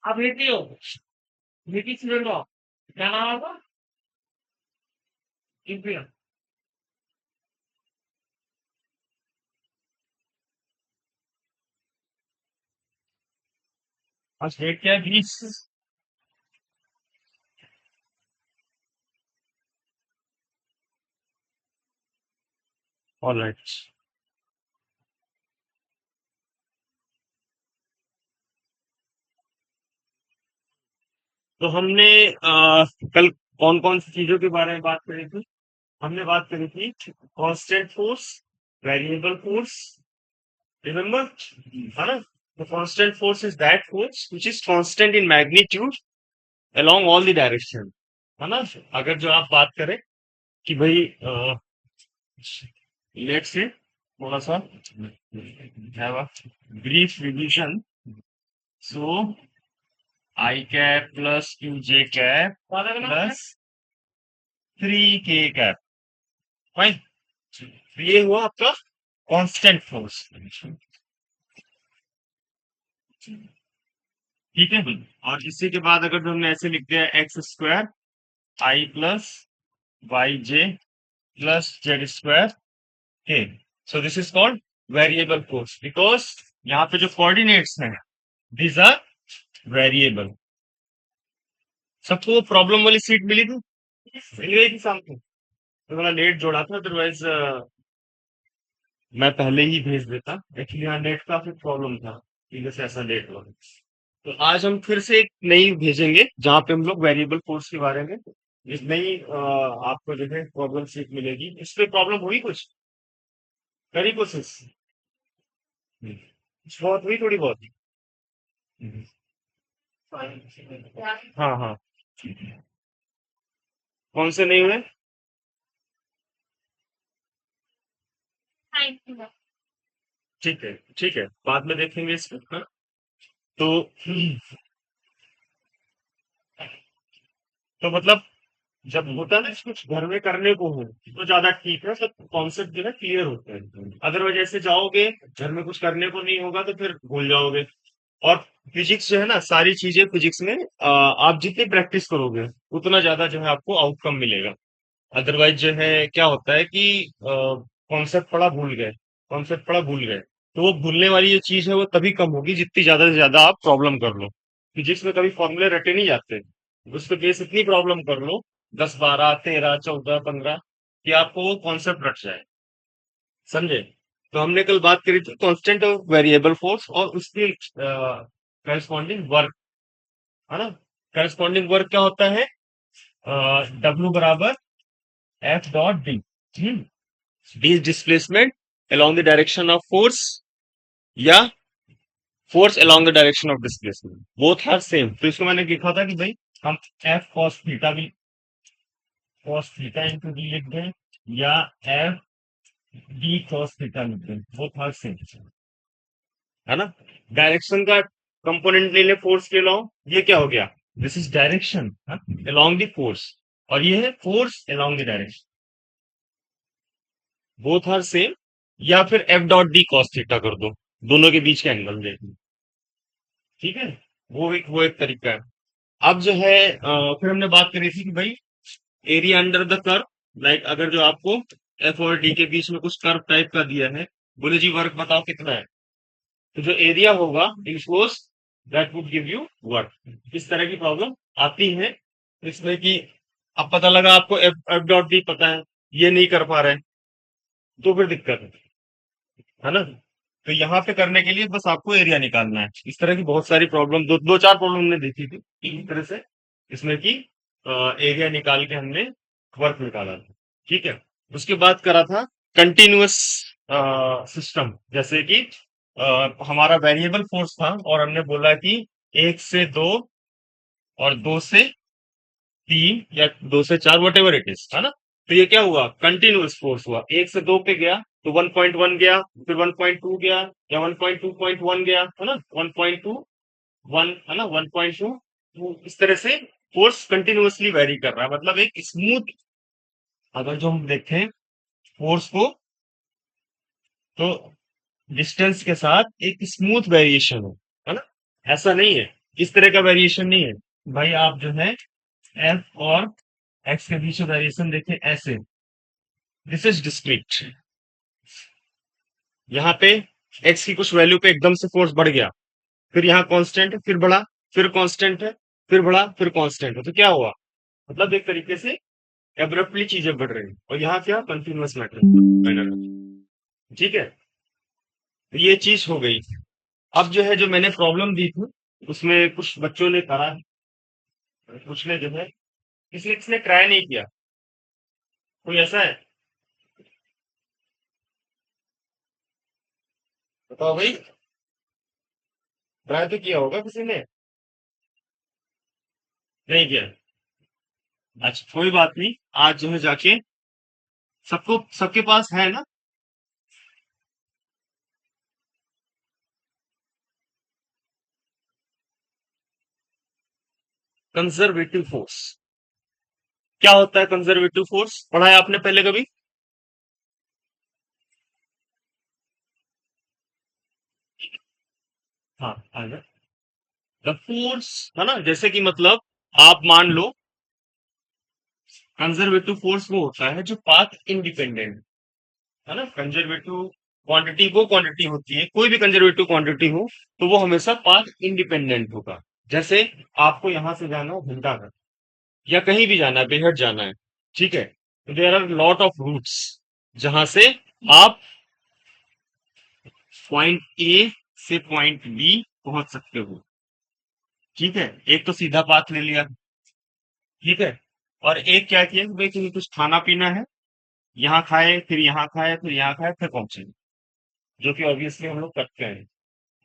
आप लेती हो नीति स्टूडेंट हो क्या नाम है आपका यूपीएम और स्टेट क्या है 20 ऑलराइट तो हमने कल कौन कौन सी चीजों के बारे में बात करी थी हमने बात करी थी constant force variable force remember है ना the constant force is that force which is constant in magnitude along all the direction है ना अगर जो आप बात करें कि भाई लेट्स से थोड़ा सा have a brief revision so I cap plus qj cap plus 3k cap fine तो ये हुआ आपका कांस्टेंट फोर्स ठीक है और इसी के बाद अगर हमने ऐसे लिख दिया एक्स स्क्वायर आई प्लस वाई जे प्लस जेड स्क्वायर के सो this is called variable force because यहाँ पे जो कोऑर्डिनेट्स हैं दीज आर वेरिएबल सबको प्रॉब्लम वाली सीट मिली थी मिल गई थी शाम को तो थोड़ा लेट जोड़ा था अदरवाइज मैं पहले ही भेज देता एक्चुअली यहाँ नेट का फिर प्रॉब्लम था इधर से ऐसा लेट हुआ तो आज हम फिर से एक नई भेजेंगे जहाँ पे हम लोग वेरिएबल फोर्स के बारे में एक नई आपको जो है प्रॉब्लम सीट मिलेगी इस पे प्रॉब्लम हुई कुछ करी कोशिश कुछ बहुत हुई थोड़ी बहुत हम्म, हाँ हाँ कौन से नहीं हुए ठीक है बाद में देखेंगे इसको हाँ? तो तो मतलब जब होता है ना कुछ घर में करने को हो तो ज्यादा ठीक है सब कॉन्सेप्ट जो है क्लियर होते हैं अदरवाइज ऐसे जाओगे घर में कुछ करने को नहीं होगा तो फिर भूल जाओगे और फिजिक्स जो है ना सारी चीजें फिजिक्स में आप जितनी प्रैक्टिस करोगे उतना ज्यादा जो है आपको आउटकम मिलेगा अदरवाइज जो है क्या होता है कि कॉन्सेप्ट पढ़ा भूल गए कॉन्सेप्ट पढ़ा भूल गए तो वो भूलने वाली जो चीज है वो तभी कम होगी जितनी ज्यादा से ज्यादा आप प्रॉब्लम कर लो फिजिक्स में कभी फॉर्मूले रटे नहीं जाते उस पे बेस इतनी प्रॉब्लम कर लो 10 12 13 14 15 कि आपको वो कॉन्सेप्ट रट जाए समझे तो हमने कल बात करी थी कांस्टेंट और वेरिएबल फोर्स और उसके करस्पॉन्डिंग वर्क है ना करस्पॉन्डिंग वर्क क्या होता है डब्ल्यू बराबर F dot D D displacement along the direction of force या force along the direction of displacement both are same तो इसको मैंने लिखा था कि भाई हम एफ cos थीटा भी cos थीटा इंटू डी लिख दें या एफ डी cos थीटा लिख दें both are same है ना डायरेक्शन का कंपोनेंट ले ले फोर्स के along ये क्या हो गया this is direction along the force और ये है force along the direction both are same या फिर F dot D cos theta कर दो दोनों के बीच का एंगल देख लो ठीक है वो एक तरीका है अब जो है फिर हमने बात करी थी कि भाई area under the curve like अगर जो आपको एफ और डी के बीच में कुछ कर्व टाइप का दिया है बोले जी वर्क बताओ कितना है तो जो एरिया होगा enforce that would give you work इस तरह की प्रॉब्लम आती है इसमें कि अब पता लगा आपको एफ एफ डॉट डी पता है ये नहीं कर पा रहे हैं तो फिर दिक्कत है ना तो यहाँ पे करने के लिए बस आपको एरिया निकालना है इस तरह की बहुत सारी प्रॉब्लम दो चार प्रॉब्लम हमने देखी थी इस तरह से इसमें कि एरिया निकाल के हमने वर्क निकाला था ठीक है उसके बाद करा था कंटिन्यूअस सिस्टम जैसे कि हमारा वेरिएबल फोर्स था और हमने बोला कि 1 से 2 और 2 से 3 या 2 से 4 वट एवर इट इज है ना तो ये क्या हुआ कंटिन्यूअस फोर्स हुआ 1 से 2 पे गया तो 1.1 गया फिर 1.2 गया या 1.2.1 गया है ना 1.21 है ना 1.2 तो इस तरह से फोर्स कंटिन्यूअसली वेरी कर रहा है मतलब एक स्मूथ अगर जो हम देखें फोर्स को तो डिस्टेंस के साथ एक स्मूथ वेरिएशन है ना ऐसा नहीं है इस तरह का वेरिएशन नहीं है भाई। आप जो है एफ और एक्स के बीच में वेरिएशन देखें ऐसे, दिस इज डिस्क्रीट। यहाँ पे एक्स की कुछ वैल्यू पे एकदम से फोर्स बढ़ गया, फिर यहाँ कांस्टेंट है, फिर बढ़ा, फिर कांस्टेंट है, फिर बढ़ा, फिर कांस्टेंट है, तो क्या हुआ? मतलब एक तरीके से एब्रप्टली चीजें बढ़ रही हैं, और यहाँ क्या कंटिन्यूअस मैटर। ठीक है, तो ये चीज हो गई। अब जो है, जो मैंने प्रॉब्लम दी थी उसमें कुछ बच्चों ने करा, कुछ ने जो है, किसी किसी ने ट्राई नहीं किया। कोई ऐसा है? बताओ भाई। ट्राई तो किया होगा किसी ने? नहीं किया? अच्छा कोई बात नहीं, आज जो है जाके सबको, सबके पास है ना? Conservative force. क्या होता है कंजर्वेटिव फोर्स? पढ़ा है आपने पहले कभी? हाँ, द फोर्स, है ना, जैसे कि मतलब आप मान लो कंजर्वेटिव फोर्स वो होता है जो पाथ इंडिपेंडेंट, है ना। कंजर्वेटिव क्वांटिटी वो क्वांटिटी होती है, कोई भी कंजर्वेटिव क्वांटिटी हो तो वो हमेशा पाथ इंडिपेंडेंट होगा। जैसे आपको यहां से जाना है घंटाघर, या कहीं भी जाना है, बेहद जाना है, ठीक है, तो there are lot of routes जहां से आप पॉइंट ए से पॉइंट बी पहुंच सकते हो। ठीक है, एक तो सीधा पाथ ले लिया, ठीक है, और एक क्या किया कि भाई तुम्हें कुछ खाना पीना है, यहाँ खाए, फिर यहाँ खाए, फिर यहाँ खाए, फिर पहुंचे, जो कि ऑब्वियसली हम लोग करते हैं,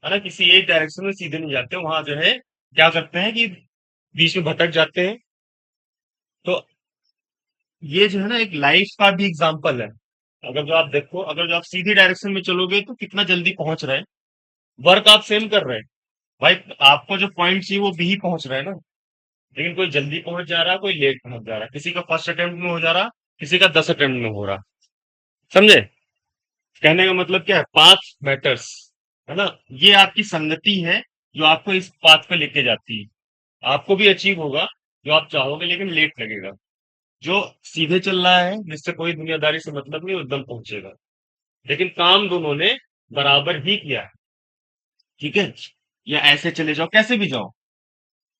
है ना। किसी एक डायरेक्शन में सीधे नहीं जाते, वहां जो है क्या करते हैं कि बीच में भटक जाते हैं। तो ये जो है ना एक लाइफ का भी एग्जाम्पल है। अगर जो आप देखो, अगर जो आप सीधी डायरेक्शन में चलोगे तो कितना जल्दी पहुंच रहे हैं, वर्क आप सेम कर रहे हैं, भाई आपको जो पॉइंट चाहिए वो भी पहुंच रहा है ना। लेकिन कोई जल्दी पहुंच जा रहा है, कोई लेट पहुंच जा रहा है, किसी का फर्स्ट अटेम्प्ट में हो जा रहा, किसी का 10 अटेम्प्ट में हो रहा। समझे? कहने का मतलब क्या है, पाथ मैटर्स, है ना। ये आपकी संगति है जो आपको इस पाथ पे लेके जाती है। आपको भी अचीव होगा जो आप चाहोगे, लेकिन लेट लगेगा। जो सीधे चल रहा है, जिससे कोई दुनियादारी से मतलब नहीं, वो एकदम पहुंचेगा। लेकिन काम दोनों ने बराबर ही किया है। ठीक है, या ऐसे चले जाओ, कैसे भी जाओ,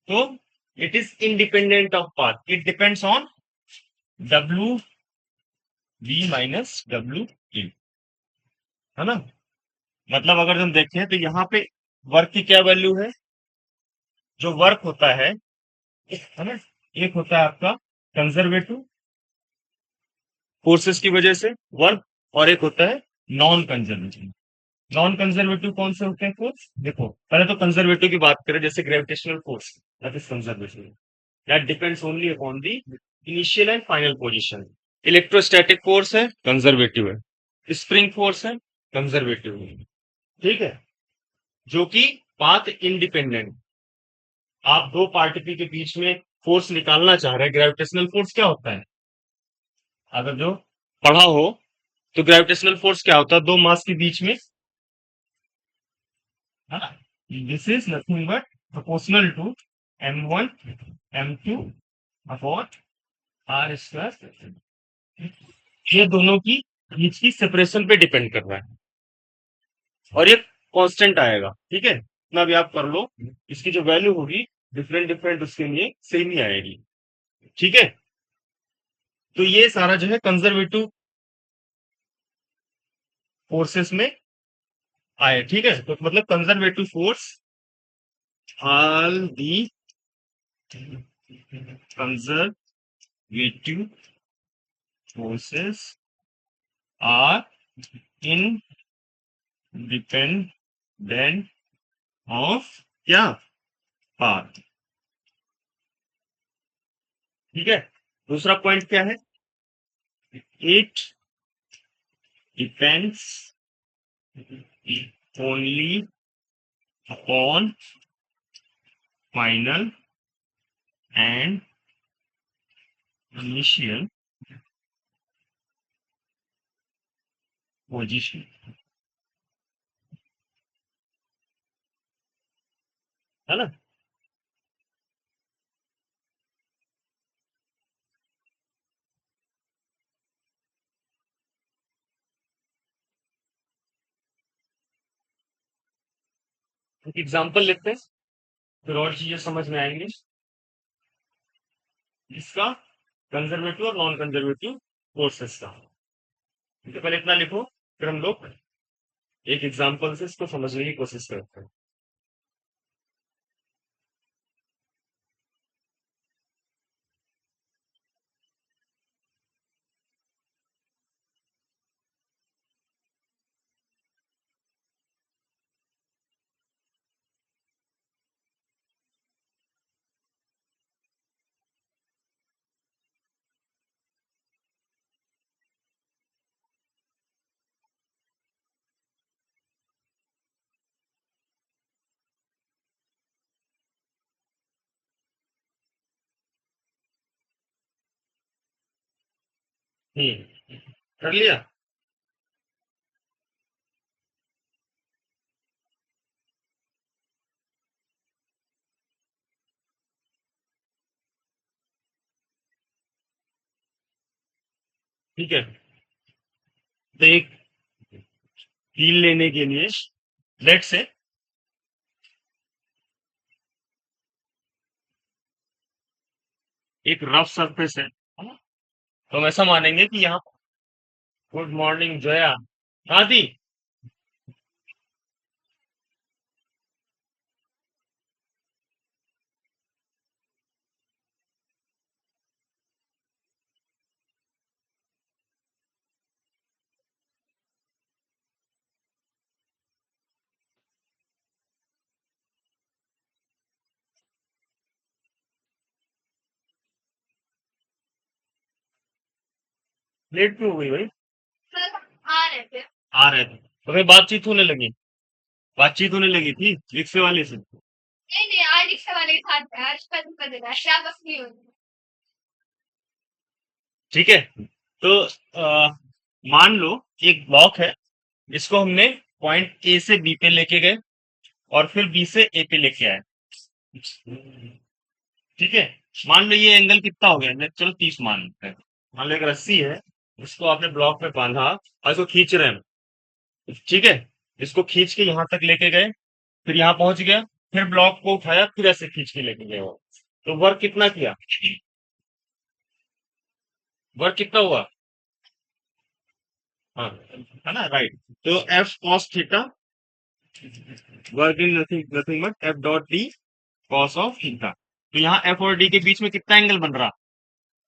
तो it is independent of path, it depends on W B minus W E, है ना। मतलब अगर हम देखें तो यहाँ पे वर्क की क्या वैल्यू है? जो वर्क होता है ना, एक होता है आपका कंजर्वेटिव फोर्सेस की वजह से वर्क, और एक होता है नॉन कंजर्वेटिव। नॉन कंजर्वेटिव कौन से होते हैं फोर्स? देखो पहले तो कंजर्वेटिव की बात करें, जैसे gravitational force, that is conservative, that depends only upon the initial and final position. Electrostatic force है, कंजर्वेटिव है। स्प्रिंग फोर्स है, कंजर्वेटिव है। ठीक है, जो कि पाथ इंडिपेंडेंट। आप दो पार्टिकल के बीच में फोर्स निकालना चाह रहे हैं, ग्रेविटेशनल फोर्स क्या होता है? अगर जो पढ़ा हो तो ग्रेविटेशनल फोर्स क्या होता है? दो मास के बीच में, है ना। This is nothing but proportional to m1 m2 upon R square. ये दोनों की बीच की सेपरेशन पे डिपेंड कर रहा है, और ये कांस्टेंट आएगा। ठीक है, इतना भी आप कर लो, इसकी जो वैल्यू होगी डिफरेंट डिफरेंट उसके लिए सेम ही आएगी। ठीक है, तो ये सारा जो है कंजर्वेटिव फोर्सेस में आए। ठीक है, तो मतलब conservative force, all the conservative forces are independent of क्या? पाथ। ठीक है, दूसरा पॉइंट क्या है? It depends only upon final and initial position, है ना। एक एग्जांपल लेते हैं, फिर और चीजें समझ में आएंगी। इसका कंजर्वेटिव और नॉन कंजर्वेटिव फोर्सेस का। तो पहले इतना लिखो, फिर हम लोग एक एग्जांपल से इसको समझने की कोशिश करते हैं। कर लिया। ठीक है, तो एक हील लेने के लिए लेट से एक रफ सरफेस है ना? तो हम ऐसा मानेंगे कि यहाँ गुड मॉर्निंग जया। हाँ दी। लेट क्यों हो गई भाई? आ रहे थे तो फिर बातचीत होने लगी। बातचीत होने लगी थी रिक्शे वाले से। ठीक है, तो मान लो एक ब्लॉक है, इसको हमने पॉइंट ए से बी पे लेके गए और फिर बी से ए पे लेके आए। ठीक है, मान लो ये एंगल कितना हो गया, चलो 30 मान लेते हैं। मान लो एक रस्सी है, इसको आपने ब्लॉक में बांधा और इसको खींच रहे हैं। ठीक है, इसको खींच के यहाँ तक लेके गए, फिर यहाँ पहुंच गया, फिर ब्लॉक को उठाया, फिर ऐसे खींच के लेके गए वो। तो वर्क कितना किया? वर्क कितना हुआ? हाँ, है ना, राइट। तो F cos theta work in nothing nothing but F dot D cos of theta. तो यहाँ एफ और डी के बीच में कितना एंगल बन रहा?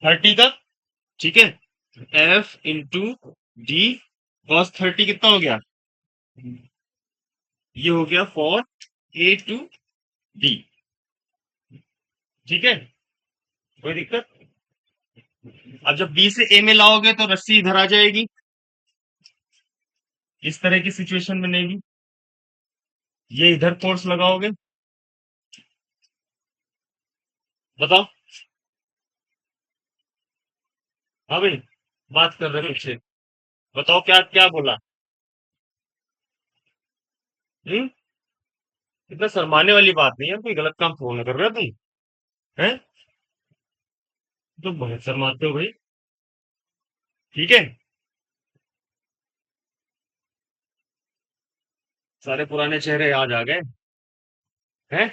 30 का। ठीक है, एफ इंटू डी कॉस 30 कितना हो गया? ये हो गया फॉर ए टू डी। ठीक है, कोई दिक्कत? अब जब बी से ए में लाओगे तो रस्सी इधर आ जाएगी, इस तरह की सिचुएशन बनेगी। ये इधर फोर्स लगाओगे, बताओ। हाँ भाई, बात कर रहे थे मुझसे, बताओ क्या क्या बोला। हम्म, इतना शर्माने वाली बात नहीं है, कोई गलत काम थोड़ा ना कर रहे हो तुम। हैं? तुम बहुत शर्माते हो भाई। ठीक है, सारे पुराने चेहरे आज आ गए हैं।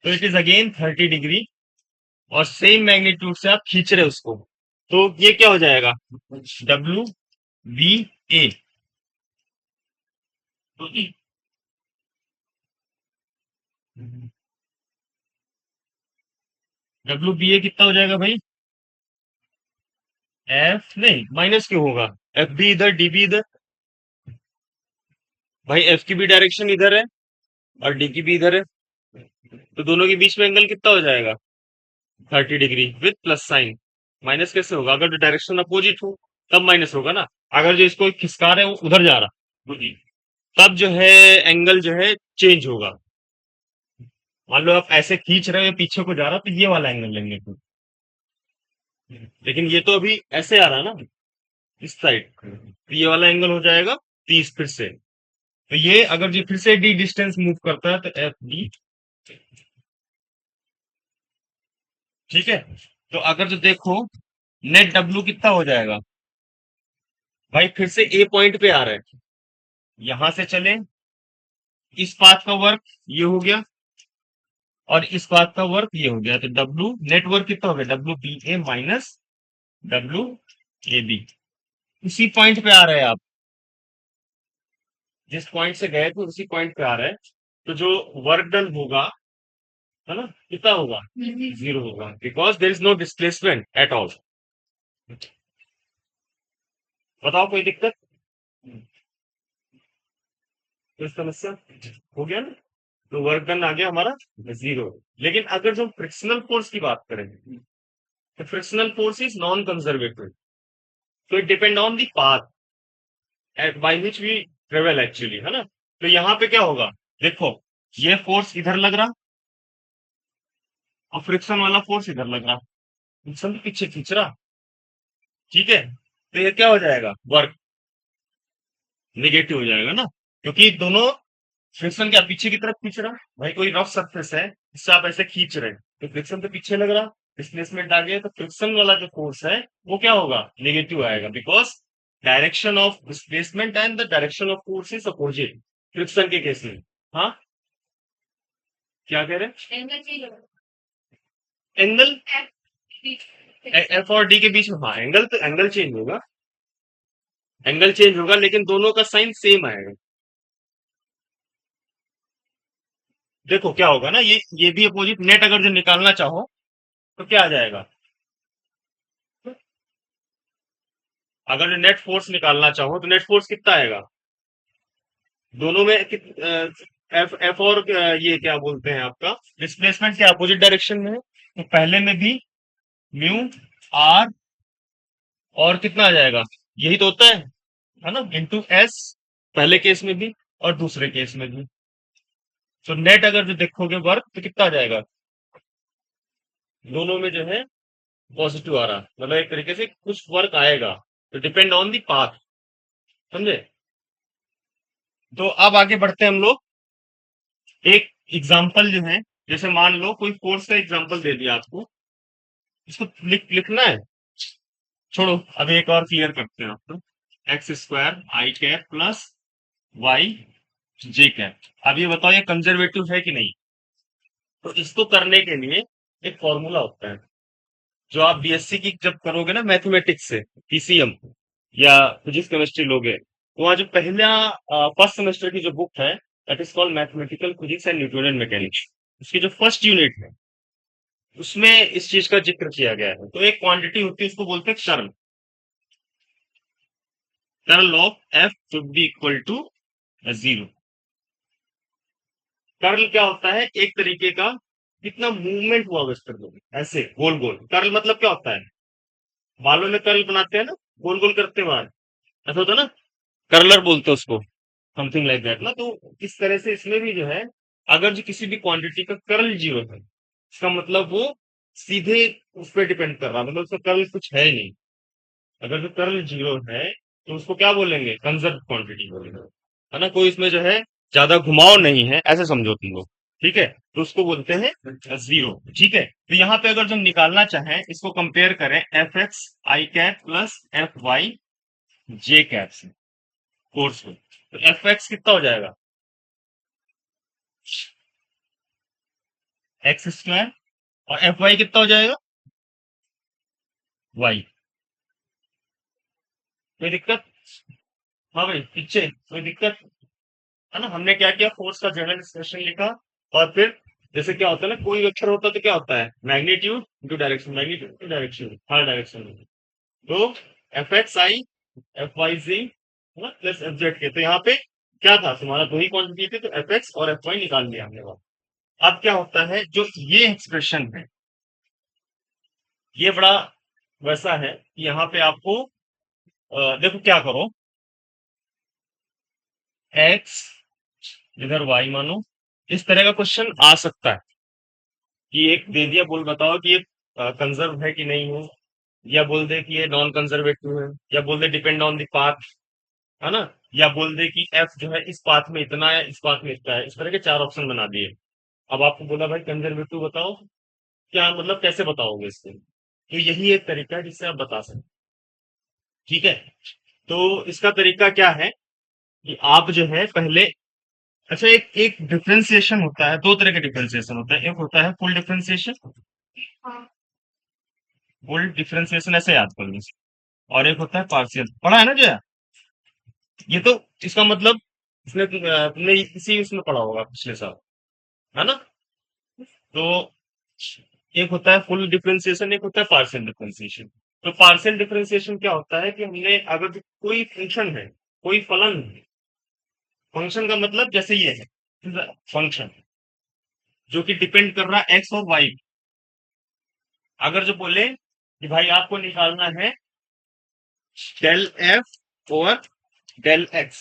तो इट इज अगेन 30 डिग्री और सेम मैग्नीट्यूड से आप खींच रहे हो उसको। तो ये क्या हो जाएगा? डब्ल्यू बी ए। डब्ल्यू बी ए कितना हो जाएगा भाई? एफ नहीं, माइनस क्यों होगा? एफ भी इधर, डी भी इधर। भाई एफ की भी डायरेक्शन इधर है और डी की भी इधर है, तो दोनों के बीच में एंगल कितना हो जाएगा? 30 degree with plus sign. Minus कैसे होगा? अगर जो डायरेक्शन अपोजिट हो तब माइनस होगा ना। अगर जो इसको खिसका रहे हैं वो उधर जा रहा, तब जो है एंगल जो है चेंज होगा। मान लो आप ऐसे खींच रहे हो पीछे को जा रहा तो ये वाला एंगल लेंगे फिर। लेकिन ये तो अभी ऐसे आ रहा ना, इस साइड, तो ये वाला एंगल हो जाएगा 30 फिर से। तो ये अगर जो फिर से डी डिस्टेंस मूव करता है तो एफ डी। ठीक है, तो अगर जो देखो नेट डब्ल्यू कितना हो जाएगा? भाई फिर से ए पॉइंट पे आ रहे हैं, यहां से चले इस पाथ का वर्क ये हो गया और इस पाथ का वर्क ये हो गया, तो डब्ल्यू नेट वर्क कितना हो गया, W B A minus W A B. उसी पॉइंट पे आ रहे हैं आप, जिस पॉइंट से गए थे उसी पॉइंट पे आ रहे हैं। तो जो वर्क डन होगा, है ना, कितना होगा, जीरो होगा, because there is no displacement at all. बताओ कोई दिक्कत, कोई समस्या, हो गया ना। तो वर्क डन आ गया हमारा जीरो। लेकिन अगर जो फ्रिक्शनल फोर्स की बात करें, तो frictional force is non conservative, तो it depend on the path by which we travel actually, है ना। तो यहाँ पे क्या होगा, देखो, ये फोर्स इधर लग रहा और फ्रिक्शन वाला फोर्स इधर लग रहा, फ्रिक्शन तो पीछे खींच रहा, ठीक है। तो ये क्या हो जाएगा, वर्क नेगेटिव हो जाएगा ना, क्योंकि दोनों फ्रिक्शन क्या पीछे की तरफ खींच रहा। भाई कोई रफ सरफेस है, इससे आप ऐसे खींच रहे हैं, तो फ्रिक्शन तो पीछे लग रहा, डिस्प्लेसमेंट आ गया, तो फ्रिक्शन वाला जो फोर्स है वो क्या होगा, नेगेटिव आएगा, because direction of displacement and the direction of force is opposite friction के केस में। हाँ, क्या कह रहे हैं, एंगल एफ और डी के बीच में, हाँ एंगल, तो एंगल चेंज होगा, एंगल चेंज होगा, लेकिन दोनों का साइन सेम आएगा। देखो क्या होगा ना, ये भी अपोजिट, नेट अगर जो निकालना चाहो तो क्या आ जाएगा, अगर जो नेट फोर्स निकालना चाहो तो नेट फोर्स कितना आएगा, दोनों में एफ एफ और ये क्या बोलते हैं आपका डिस्प्लेसमेंट, क्या अपोजिट डायरेक्शन में है, तो पहले में भी म्यू आर और कितना आ जाएगा, यही तो होता है ना, इंटू एस, पहले केस में भी और दूसरे केस में भी। तो नेट अगर जो देखोगे वर्क तो कितना आ जाएगा, दोनों में जो है पॉजिटिव आ रहा, मतलब एक तरीके से कुछ वर्क आएगा, तो डिपेंड ऑन दी पाथ, समझे। तो अब आगे बढ़ते हैं हम लोग, एक एग्जांपल जो है, जैसे मान लो कोई फोर्स का एग्जांपल दे दिया आपको, इसको लिखना है, छोड़ो अभी एक और क्लियर करते हैं आपको, x square I cap plus Y J cap. अब ये बताओ ये कंजर्वेटिव है कि नहीं। तो इसको करने के लिए एक फॉर्मूला होता है, जो आप बीएससी की जब करोगे ना मैथमेटिक्स से, पीसीएम या फिजिक्स केमिस्ट्री लोगे, तो वहाँ जो पहला फर्स्ट सेमेस्टर की जो बुक है, that is called mathematical physics and Newtonian mechanics, उसकी जो फर्स्ट यूनिट है उसमें इस चीज का जिक्र किया गया है। तो एक क्वांटिटी होती है, उसको बोलते हैं curl, curl of F should be equal to zero. Curl क्या होता है, एक तरीके का कितना मूवमेंट हुआ वेक्टर में, ऐसे गोल गोल। कर्ल मतलब क्या होता है, बालों में कर्ल बनाते हैं ना, गोल गोल करते हैं बाल, ऐसा होता है ना, कर्लर बोलते हैं उसको, समथिंग लाइक दैट ना। तो इस तरह से इसमें भी जो है, अगर जो किसी भी क्वांटिटी का कर्ल जीरो है, इसका मतलब वो सीधे उस पर डिपेंड कर रहा है, मतलब उसका कर्ल कुछ है ही नहीं। अगर जो कर्ल जीरो है तो उसको क्या बोलेंगे, कंजर्व क्वांटिटी बोलेंगे, है ना, कोई इसमें जो है ज्यादा घुमाव नहीं है, ऐसे समझो तुम लोग, ठीक है। तो उसको बोलते हैं जीरो, ठीक है। तो यहाँ पे अगर जो हम निकालना चाहें, इसको कंपेयर करें F x I cap plus F Y J cap से, फोर्स को, तो एफ एक्स कितना हो जाएगा, एक्स स्क्वायर, और एफ वाई कितना हो जाएगा, वाई। कोई दिक्कत, हाँ भाई पीछे कोई दिक्कत, है ना। हमने क्या किया, फोर्स का जनरल एक्सप्रेशन लिखा, और फिर जैसे क्या होता है ना, कोई वेक्टर होता है तो क्या होता है, magnitude to direction, magnitude to direction, हर डायरेक्शन में। तो F x i F y j, है ना, प्लस एफ जेड के, तो यहाँ पे क्या था, तुम्हारा दो ही क्वांटिटी थी, तो एफ एक्स और एफ वाई निकाल लिया हमने वहां। अब क्या होता है, जो ये एक्सप्रेशन है, ये बड़ा वैसा है कि यहाँ पे आपको देखो क्या करो, एक्स इधर वाई मानो, इस तरह का क्वेश्चन आ सकता है कि एक दे दिया, बोल बताओ कि ये कंजर्व है कि नहीं है, या बोल दे कि ये नॉन कंजर्वेटिव है, या बोल they depend on the path, है ना, या बोल दे कि एफ जो है इस पाथ में इतना है, इस पाथ में इतना है, इस तरह के चार ऑप्शन बना दिए। अब आपको बोला भाई कंजर्वेटिव बताओ, क्या मतलब कैसे बताओगे इसको, तो यही एक तरीका है जिससे आप बता सकते, ठीक है। तो इसका तरीका क्या है कि आप जो है पहले अच्छा, एक एक डिफरेंशिएशन होता है, दो तरह के डिफरेंशिएशन होता है। एक होता है फुल डिफरेंशिएशन, फुल डिफरेंशिएशन ऐसे याद कर लो, और एक होता है पार्शियल। पढ़ा है ना जो? ये तो इसका मतलब इसने तुमने इसी उसमें पढ़ा होगा पिछले साल, है ना? तो एक होता है फुल डिफरेंशिएशन, एक होता है पार्शियल डिफरेंशिएशन। तो पार्शियल डिफरेंशिएशन क्या होता है कि हमने अगर जो कोई फंक्शन है, कोई फलन है, फंक्शन का मतलब जैसे ये है फंक्शन जो कि डिपेंड कर रहा है एक्स और वाई। अगर जो बोले कि भाई आपको निकालना है डेल एफ और डेल एक्स,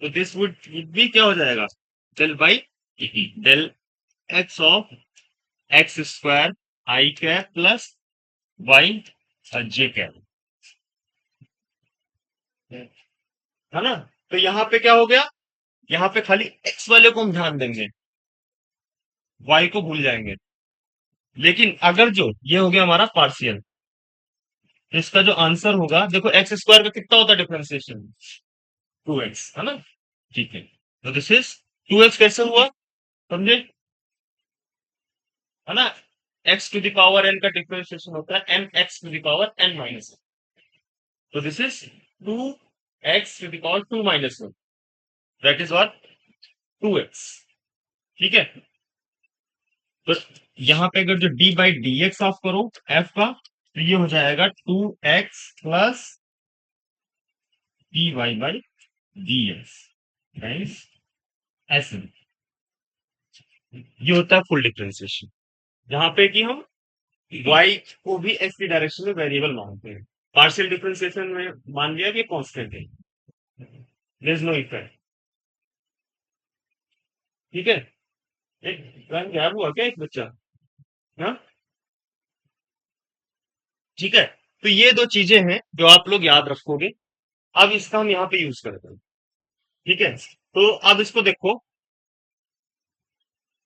तो दिस वुड बी क्या हो जाएगा, del by del X of X square I cap plus Y J cap, है ना? तो यहाँ पे क्या हो गया, यहाँ पे खाली एक्स वाले को हम ध्यान देंगे, वाई को भूल जाएंगे। लेकिन अगर जो ये हो गया हमारा पार्शियल, तो इसका जो आंसर होगा, देखो एक्स स्क्वायर का कितना होता है डिफरेंशिएशन, 2x, है ना? ठीक है, तो दिस इज 2x कैसे हुआ, समझे? है ना? x to the power n का डिफरेंशिएशन होता है m x to the power n minus, तो this is 2x to the power 2 minus 1, that is what, 2x। ठीक है, तो यहाँ पे अगर जो d by d x of करो f का, तो ये हो जाएगा 2x plus dy by dx times s। ये होता है फुल डिफरेंशिएशन, जहां पे कि हम y को भी x की डायरेक्शन में वेरिएबल मानते हैं। पार्शियल डिफरेंशिएशन में मान लिया कि कांस्टेंट है, देयर इज नो इफेक्ट। ठीक है, एक रंग गायब हुआ क्या, एक बच्चा? हाँ, ठीक है। तो ये दो चीजें हैं जो आप लोग याद रखोगे। अब इसका हम यहाँ पे यूज करते हैं। ठीक है, तो अब इसको देखो,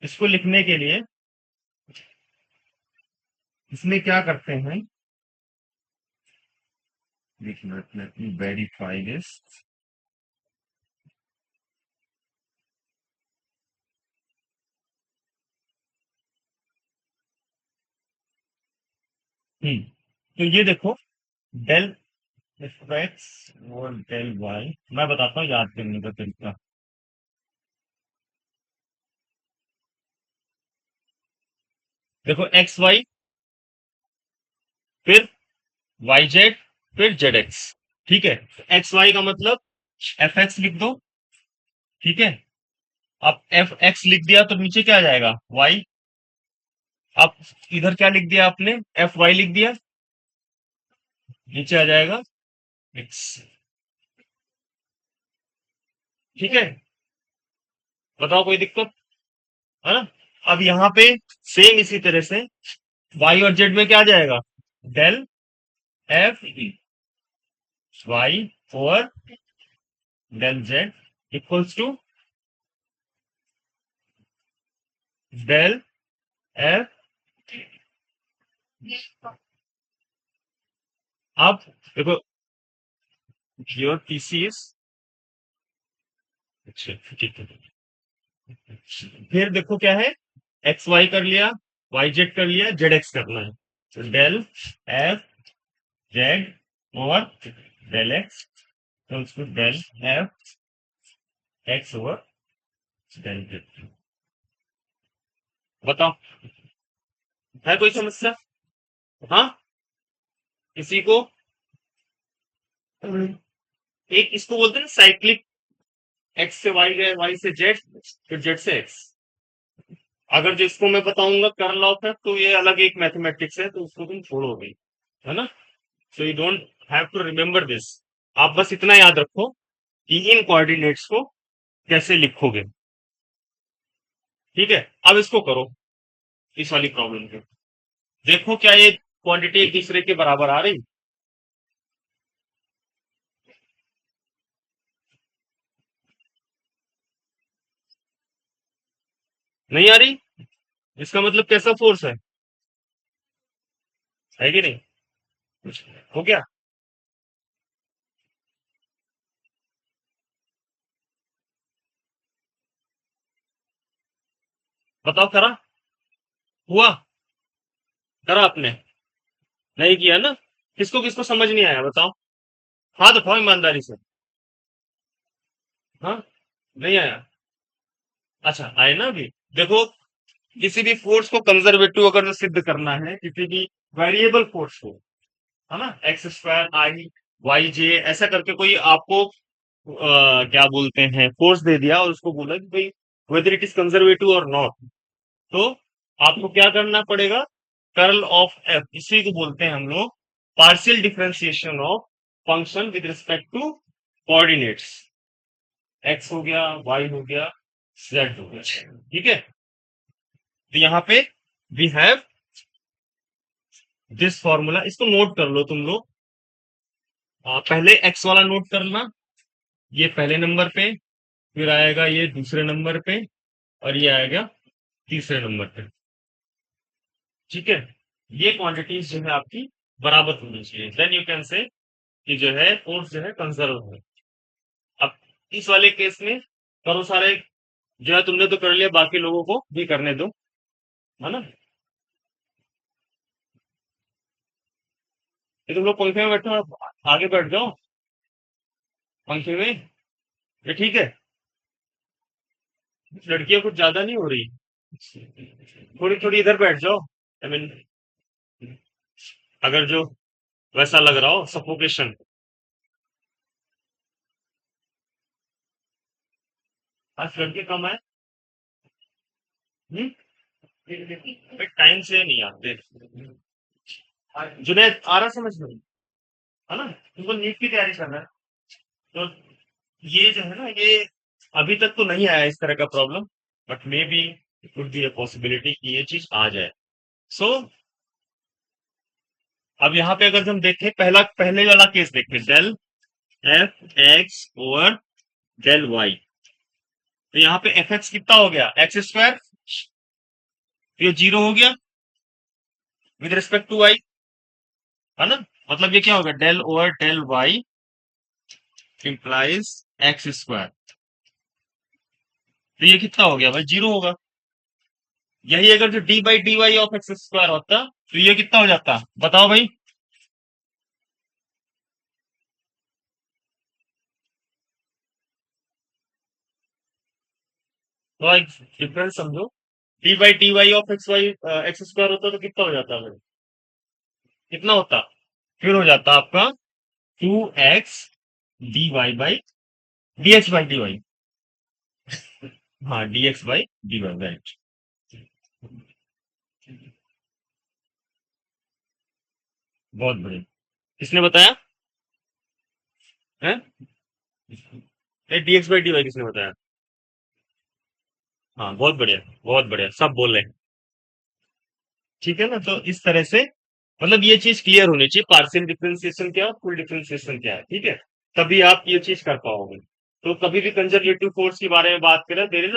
इसको लिखने के लिए इसमें क्या करते हैं, लेट मी वेरीफाई दिस। तो ये देखो, डेल एक्स और डेल वाई, मैं बताता हूँ याद करने का तरीका। देखो एक्स वाई, फिर वाई जेड, फिर जेड एक्स। ठीक है, एक्स वाई का मतलब एफ एक्स लिख दो। ठीक है, अब एफ एक्स लिख दिया तो नीचे क्या आ जाएगा, वाई। अब इधर क्या लिख दिया आपने, एफ वाई लिख दिया, नीचे आ जाएगा एक्स। ठीक है, बताओ कोई दिक्कत, है ना? अब यहाँ पे सेम इसी तरह से वाई और जेड में क्या आ जाएगा, डेल एफ वाई और del Z equals to del F. अब देखो, योर पीसी इज, अच्छा ठीक है, फिर देखो क्या है, एक्स वाई कर लिया, वाई जेड कर लिया, जेड एक्स करना है, तो डेल एफ जेड और डेल एक्स, तो उसको del F X over del Z. बताओ, है कोई समस्या? हाँ, किसी को? एक इसको बोलते हैं साइक्लिक, एक्स से वाई गए, वाई से जेड, फिर जेड से एक्स। अगर जिसको मैं बताऊंगा कर्ल ऑफ है, तो ये अलग एक मैथमेटिक्स है, तो उसको तुम छोड़ोगे, है ना? So you don't have to remember this. आप बस इतना याद रखो कि इन कोऑर्डिनेट्स को कैसे लिखोगे। ठीक है, अब इसको करो, इस वाली प्रॉब्लम को देखो, क्या ये क्वांटिटी एक दूसरे के बराबर आ रही? नहीं आ रही? इसका मतलब कैसा फोर्स है कि नहीं? हो गया? बताओ, करा? हुआ? करा आपने? नहीं किया ना? किसको किसको समझ नहीं आया, बताओ। हाथ उठाओ ईमानदारी से। हाँ, नहीं आया? अच्छा, आए ना अभी? देखो, किसी भी फोर्स को कंजर्वेटिव अगर सिद्ध करना है, किसी भी वेरिएबल फोर्स को, है ना, एक्स स्क्वायर आई वाई जे ऐसा करके कोई आपको क्या बोलते हैं फोर्स दे दिया और उसको बोला कि भाई वेदर इट इज कंजर्वेटिव और नॉट, तो आपको क्या करना पड़ेगा? कर्ल ऑफ एफ, इसी को बोलते हैं हम लोग partial differentiation of function with respect to coordinates. X हो गया, वाई हो गया, जेड हो गया। ठीक है, तो यहाँ पे वी हैव दिस फॉर्मूला, इसको नोट कर लो तुम लोग। पहले एक्स वाला नोट करना, ये पहले नंबर पे, फिर आएगा ये दूसरे नंबर पे, और ये आएगा तीसरे नंबर पे। ठीक है, ये क्वांटिटीज जो है आपकी बराबर होनी चाहिए, देन यू कैन से कि जो है फोर्स जो है कंजर्व है। अब इस वाले केस में करो सारे, जो है तुमने तो कर लिया, बाकी लोगों को भी करने दो, है ना? ये तुम लोग पंखे में बैठो, आगे बैठ जाओ पंखे में, ये ठीक है? लड़कियां कुछ ज्यादा नहीं हो रही? थोड़ी थोड़ी इधर बैठ जाओ, आई मीन अगर जो वैसा लग रहा हो सफोकेशन। आज लड़के कम है। टाइम से नहीं आते। जुनैद आ रहा समझ में, है ना? तुमको नीट की तैयारी करना है, तो ये जो है ना, ये अभी तक तो नहीं आया इस तरह का problem, but may be it would be a possibility कि ये चीज आ जाए। सो अब यहाँ पे अगर हम देखें, पहले वाला केस देखें, del F X over del Y, तो यहाँ पे एफ एक्स कितना हो गया, एक्स स्क्वायर, तो ये जीरो हो गया विद रिस्पेक्ट टू वाई, है ना? मतलब ये क्या होगा, del over del Y implies X square, तो ये कितना हो गया भाई, जीरो होगा। यही अगर जो D by D Y of X square होता, तो ये कितना हो जाता, बताओ भाई। तो एक डिफरेंस समझो, D by D Y of X Y X square होता तो कितना हो जाता भाई, कितना होता? फिर हो जाता आपका two x d y by d x by D y. हाँ, d x by D y, right. बहुत बढ़िया। किसने बताया है? D x by D y किसने बताया? हाँ, बहुत बढ़िया, बहुत बढ़िया, सब बोल रहे हैं। ठीक है ना, तो इस तरह से मतलब ये चीज क्लियर होनी चाहिए, पार्शियल डिफरेंशिएशन क्या है, फुल डिफरेंशिएशन क्या है, ठीक है? तभी आप ये चीज कर पाओगे। तो कभी भी कंजर्वेटिव फोर्स के बारे में बात करें, देर इज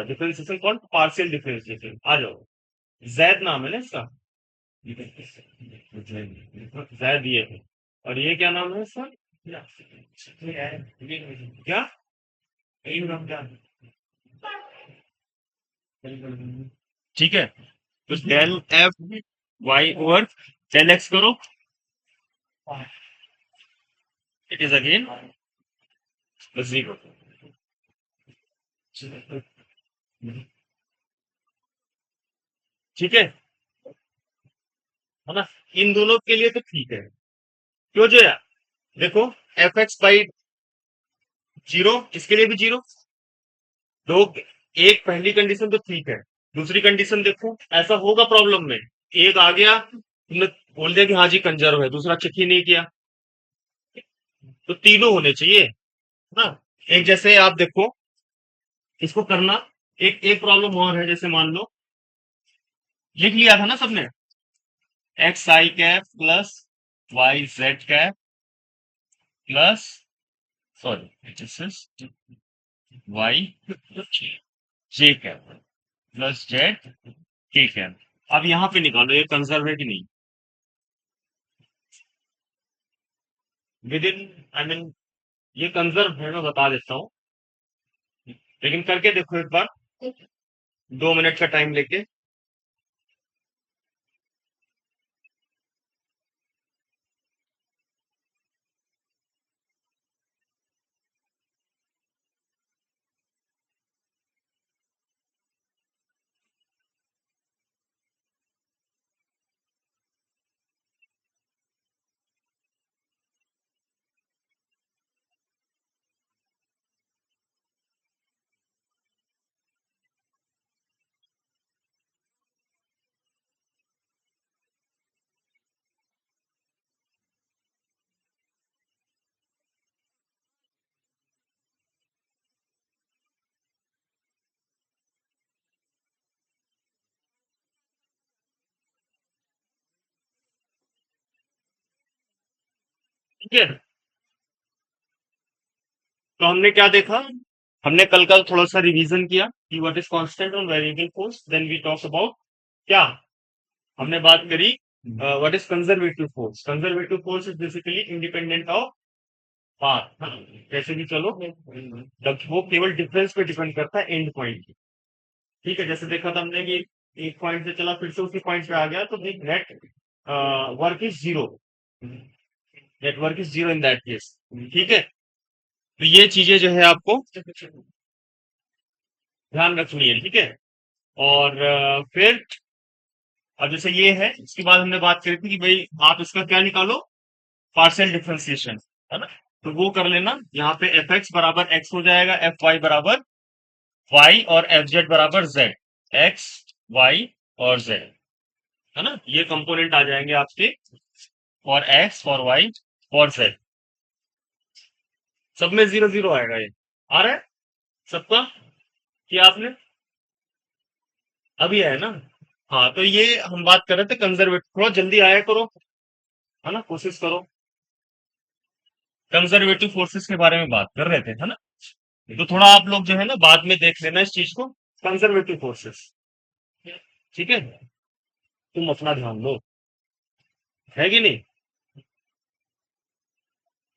डिफरेंशिएशन कौन, पार्शियल डिफरेंशिएशन, आ जाओ। जैद नाम है ना इसका, जैद ये है, और ये क्या नाम है इसका, क्या? ठीक है, तो del F Y over del X करो, इट इज अगेन जीरो। ठीक है ना? इन दोनों के लिए तो ठीक है, क्यों जो है, देखो, एफ एक्स बाई जीरो, इसके लिए भी जीरो। दो, एक पहली कंडीशन तो ठीक है, दूसरी कंडीशन देखो, ऐसा होगा प्रॉब्लम में, एक आ गया तुमने बोल दिया कि हाँ जी कंजर्व है, दूसरा चेक ही नहीं किया, तो तीनों होने चाहिए ना। एक जैसे आप देखो, इसको करना, एक एक प्रॉब्लम और है, जैसे मान लो लिख लिया था ना सबने, X I cap plus Y Z cap plus, sorry this is Y J cap plus Z K cap. अब यहाँ पे निकालो ये कंजर्व है कि नहीं, विद इन, आई मीन ये कंजर्व है, मैं बता देता हूँ, लेकिन करके देखो एक बार। 2 मिनट का टाइम लेके। ठीक है, तो हमने क्या देखा? हमने कल का थोड़ा सा रिवीजन किया कि what is constant on variable force, then we talk about क्या, हमने बात करी what is conservative force. Conservative force is basically independent of path. कैसे भी चलो, जब वो केवल डिफरेंस पे डिपेंड करता है एंड पॉइंट। ठीक है, जैसे देखा था हमने कि एक पॉइंट से चला फिर से उसी पॉइंट पे आ गया, तो net work is zero. Net work is zero in that case. ठीक है, तो ये चीजें जो है आपको ध्यान रखनी है। ठीक है, और फिर अब जैसे ये है, इसके बाद हमने बात करी थी कि भाई आप इसका क्या निकालो, पार्शियल डिफरेंशिएशन, है ना? तो वो कर लेना। यहाँ पे एफ एक्स बराबर एक्स हो जाएगा, एफ वाई बराबर वाई, और एफ जेड बराबर जेड। एक्स, वाई और जेड, है ना? ये कंपोनेंट आ जाएंगे आपके for X, for Y, for Z. सब में जीरो जीरो आएगा। ये आ रहा है सबका? किया आपने? अभी है ना? हाँ, तो ये हम बात कर रहे थे कंजर्वेटिव। थोड़ा जल्दी आया करो, है ना, कोशिश करो। कंजर्वेटिव फोर्सेस के बारे में बात कर रहे थे, है ना? तो थोड़ा आप लोग जो है ना बाद में देख लेना इस चीज को, कंजर्वेटिव फोर्सेस। ठीक है, तुम अपना ध्यान दो, है कि नहीं?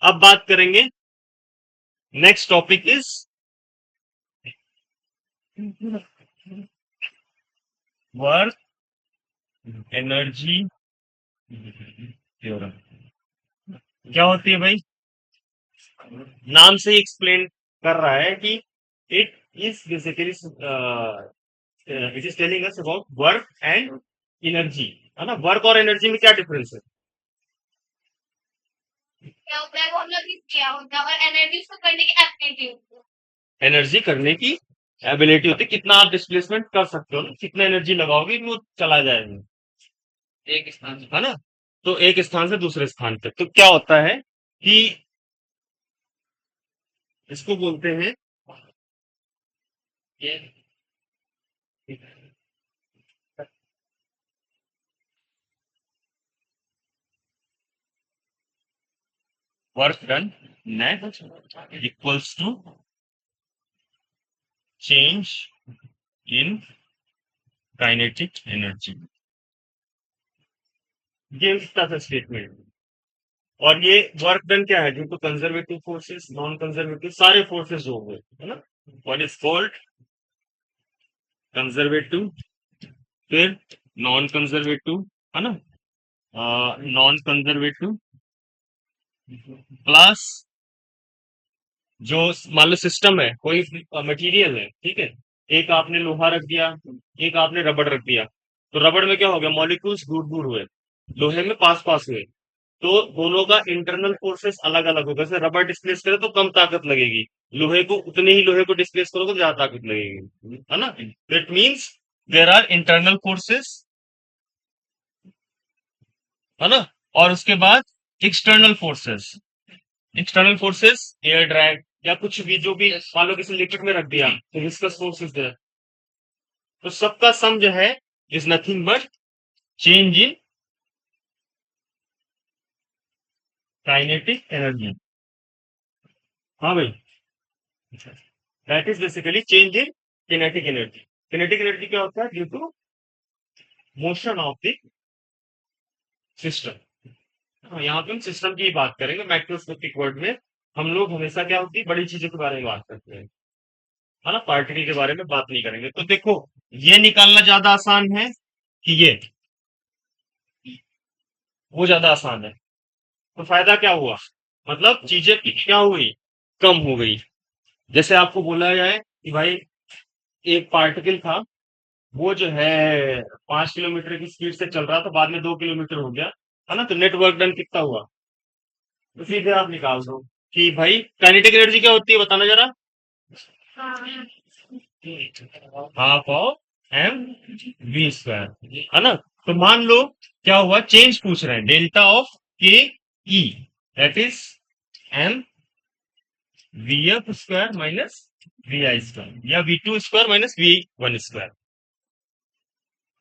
अब बात करेंगे, next topic is work energy theorem. क्या होती है भाई? नाम से ही एक्सप्लेन कर रहा है कि it is basically it is telling us about work and energy, है ना? वर्क और एनर्जी में क्या डिफरेंस है? क्या होता है वो हम लोग क्या होता है, और एनर्जी उसको करने की एबिलिटी होती है। एनर्जी करने की एबिलिटी होती है, कितना आप डिस्प्लेसमेंट कर सकते हो ना, कितना एनर्जी लगाओगे वो चला जाएगा, एक स्थान से, है ना? तो एक स्थान से दूसरे स्थान पे तो क्या होता है कि इसको बोलते हैं work done net equals to change in kinetic energy. ये इसका था स्टेटमेंट। और ये वर्क डन क्या है? Due to conservative forces, non conservative, सारे फोर्सेस हो गए, है ना? वन इज कॉल्ड कंजर्वेटिव, फिर नॉन कंजर्वेटिव, है ना? नॉन कंजर्वेटिव प्लस जो मान लो सिस्टम है, कोई मटेरियल है, ठीक है, एक आपने लोहा रख दिया, एक आपने रबड़ रख दिया। तो रबड़ में क्या हो गया, मॉलिक्यूल्स दूर दूर हुए, लोहे में पास पास हुए। तो दोनों का इंटरनल फोर्सेस अलग अलग होगा। जैसे रबड़ डिस्प्लेस करे तो कम ताकत लगेगी, लोहे को उतने ही लोहे को डिस्प्लेस करोगे तो ज्यादा ताकत लगेगी, है ना? That means there are internal forces, है ना? और उसके बाद external forces. External forces air drag या कुछ भी, जो भी मान लो किसी लिक्विड में रख दिया तो विस्कस फोर्सेस देयर। तो सबका सम जो है is nothing but change in kinetic energy. हाँ भाई, that is basically change in kinetic energy. Kinetic energy क्या होता है? Due to motion of the system. हाँ, यहाँ पे हम सिस्टम की बात करेंगे मैक्रोस्कोपिक वर्ड में। हम लोग हमेशा क्या होती है, बड़ी चीजों के बारे में बात करते हैं, है ना? पार्टिकल के बारे में बात नहीं करेंगे। तो देखो, ये निकालना ज्यादा आसान है कि ये, वो ज्यादा आसान है। तो फायदा क्या हुआ, मतलब चीजें क्या हुई, कम हो गई। जैसे आपको बोला जाए कि भाई एक पार्टिकल था, वो जो है 5 किलोमीटर की स्पीड से चल रहा था, बाद में 2 किलोमीटर हो गया, है ना, तो नेटवर्क डन कितना हुआ, तो सीधे आप निकाल दो कि भाई काइनेटिक एनर्जी क्या होती है, बताना जरा। Half of M V square, है ना। तो मान लो क्या हुआ, चेंज पूछ रहे हैं, delta of K E, that is M V F square minus V I square, या V two square minus V one square,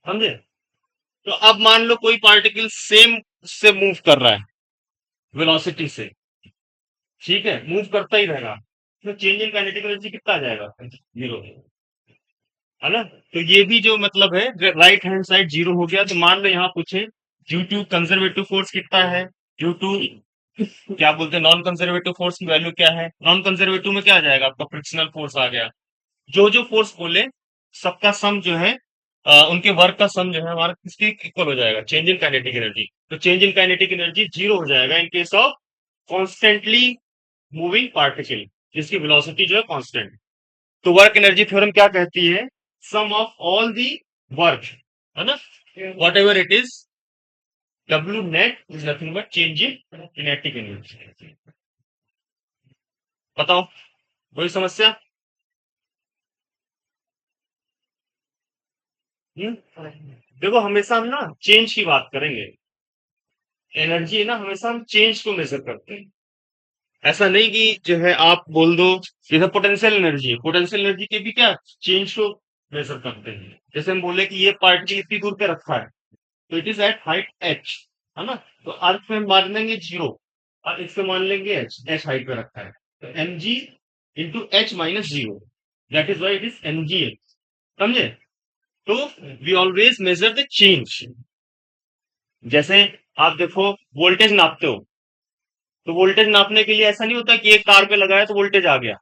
समझे। तो अब मान लो कोई पार्टिकल सेम से मूव कर रहा है, वेलोसिटी से, ठीक है, मूव करता ही रहेगा, तो चेंज इन काइनेटिक एनर्जी कितना आ जाएगा, जीरो, है ना। तो ये भी जो मतलब है, राइट हैंड साइड जीरो हो गया, तो मान लो यहाँ पूछे ड्यू टू कंजर्वेटिव फोर्स कितना है, ड्यू टू क्या बोलते हैं नॉन कंजर्वेटिव फोर्स की वैल्यू क्या है, नॉन कंजर्वेटिव में क्या आ जाएगा आपका, फ्रिक्शनल फोर्स आ गया। जो जो फोर्स बोले सबका सम जो है, उनके वर्क का सम जो है हमारा किसके इक्वल हो जाएगा, चेंज इन काइनेटिक एनर्जी। तो change in kinetic energy zero हो जाएगा in case of constantly moving particle, जिसकी वेलोसिटी जो है कांस्टेंट। तो वर्क एनर्जी थ्योरम क्या कहती है, सम ऑफ ऑल दी वर्क, है ना, what ever it is, W net is nothing but change in kinetic energy. बताओ, कोई समस्या। देखो हमेशा हम ना चेंज की बात करेंगे, एनर्जी है ना, हमेशा हम चेंज को मेजर करते हैं। ऐसा नहीं कि जो है आप बोल दो, जैसे पोटेंशियल एनर्जी है, पोटेंशियल एनर्जी के भी क्या चेंज को मेजर करते हैं। जैसे हम बोले कि ये पार्टिकल इतनी दूर पे रखा है, तो it is at height H, है ना, तो अर्थ पे हम मान लेंगे जीरो, और इस पे मान लेंगे एच, एच हाइट पे रखा है, तो M G into H minus zero, that is why it is M G H, समझे। तो we always measure the change. जैसे आप देखो वोल्टेज नापते हो, तो वोल्टेज नापने के लिए ऐसा नहीं होता कि एक तार पे लगाया तो वोल्टेज आ गया,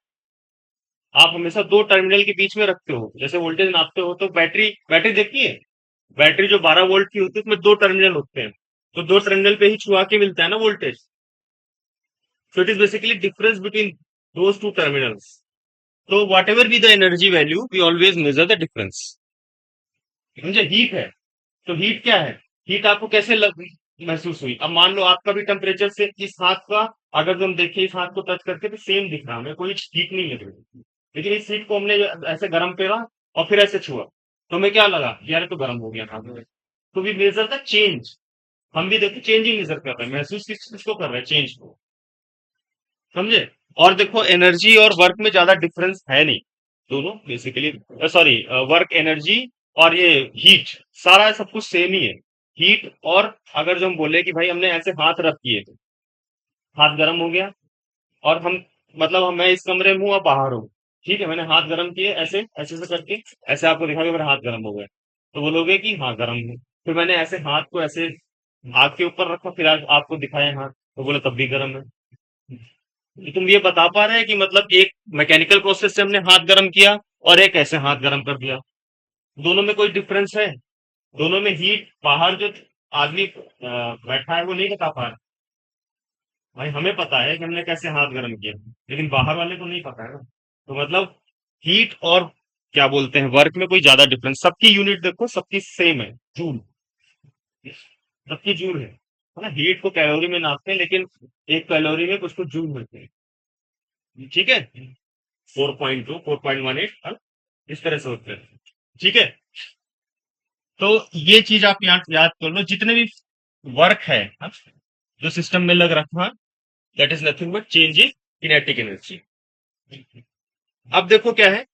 आप हमेशा दो टर्मिनल के बीच में रखते हो। जैसे वोल्टेज नापते हो तो बैटरी बैटरी देखी है, बैटरी जो 12 वोल्ट की होती है उसमें दो टर्मिनल होते हैं, तो दो टर्मिनल पे ही छुआ के मिलता है ना voltage. So it is basically difference between those two terminals. So whatever be the energy value, we always measure the difference. समझे, हीट है, तो हीट क्या है, हीट आपको कैसे महसूस हुई। अब मान लो आपका भी टेम्परेचर से इस हाथ का, अगर हम देखें इस हाथ को टच करके तो सेम दिख रहा, हमें कोई हीट नहीं लग रही, लेकिन इस हीट को हमने ऐसे गर्म पेरा और फिर ऐसे छुआ, तो हमें क्या लगा यार ये तो गर्म हो गया हाथ में। तो वी मेजर द चेंज, हम भी देखो चेंज ही मेजर कर रहे हैं, महसूस किस चीज को कर रहे हैं, चेंज को, समझे। और देखो एनर्जी और वर्क में ज्यादा डिफरेंस है नहीं, दोनों बेसिकली, सॉरी, वर्क एनर्जी और ये हीट, सारा सब कुछ सेम ही है। हीट, और अगर जो हम बोले कि भाई हमने ऐसे हाथ रख किए, हाथ गर्म हो गया, और हम मतलब मैं इस कमरे में हूँ और बाहर हूँ, ठीक है, मैंने हाथ गर्म किए ऐसे ऐसे से करके, ऐसे आपको दिखा कि मेरा हाथ गर्म हो गया, तो बोलोगे कि हाँ गर्म है। फिर मैंने ऐसे हाथ को ऐसे आग के ऊपर रखा, फिर आपको दिखाया हाथ, तो बोले तब भी गर्म है। तुम ये बता पा रहे हैं कि मतलब एक मैकेनिकल प्रोसेस से हमने हाथ गर्म किया और एक ऐसे हाथ गर्म कर दिया, दोनों में कोई डिफरेंस है, दोनों में हीट, बाहर जो आदमी बैठा है वो नहीं बता पा रहा। भाई हमें पता है कि हमने कैसे हाथ गर्म किया, लेकिन बाहर वाले को नहीं पता है ना। तो मतलब हीट और क्या बोलते हैं वर्क में कोई ज्यादा डिफरेंस, सबकी यूनिट देखो सबकी सेम है, जूल, सबकी जूल है ना। हीट को कैलोरी में नापते हैं, लेकिन एक कैलोरी में कुछ कुछ जूल मिलते हैं, ठीक है, 4.2 4.18, इस तरह से होते हैं, ठीक है। तो ये चीज आप याद कर लो, जितने भी वर्क है, हाँ, जो सिस्टम में लग रखा, that is nothing but change in kinetic energy. अब देखो क्या है,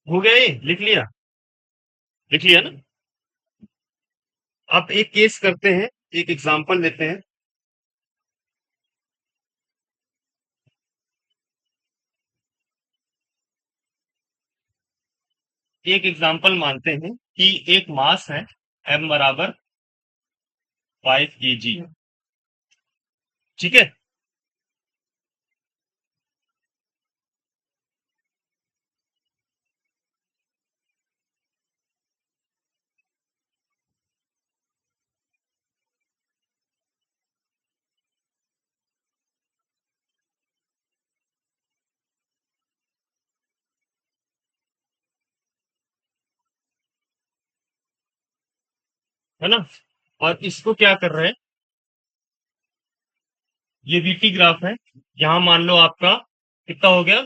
हो गया, ये लिख लिया ना। अब एक केस करते हैं, एक एग्जांपल लेते हैं। एक एग्जांपल मानते हैं कि एक मास है m बराबर 5 kg, ठीक है। है ना। और इसको क्या कर रहे हैं, ये वीटी ग्राफ है, यहाँ मान लो आपका कितना हो गया,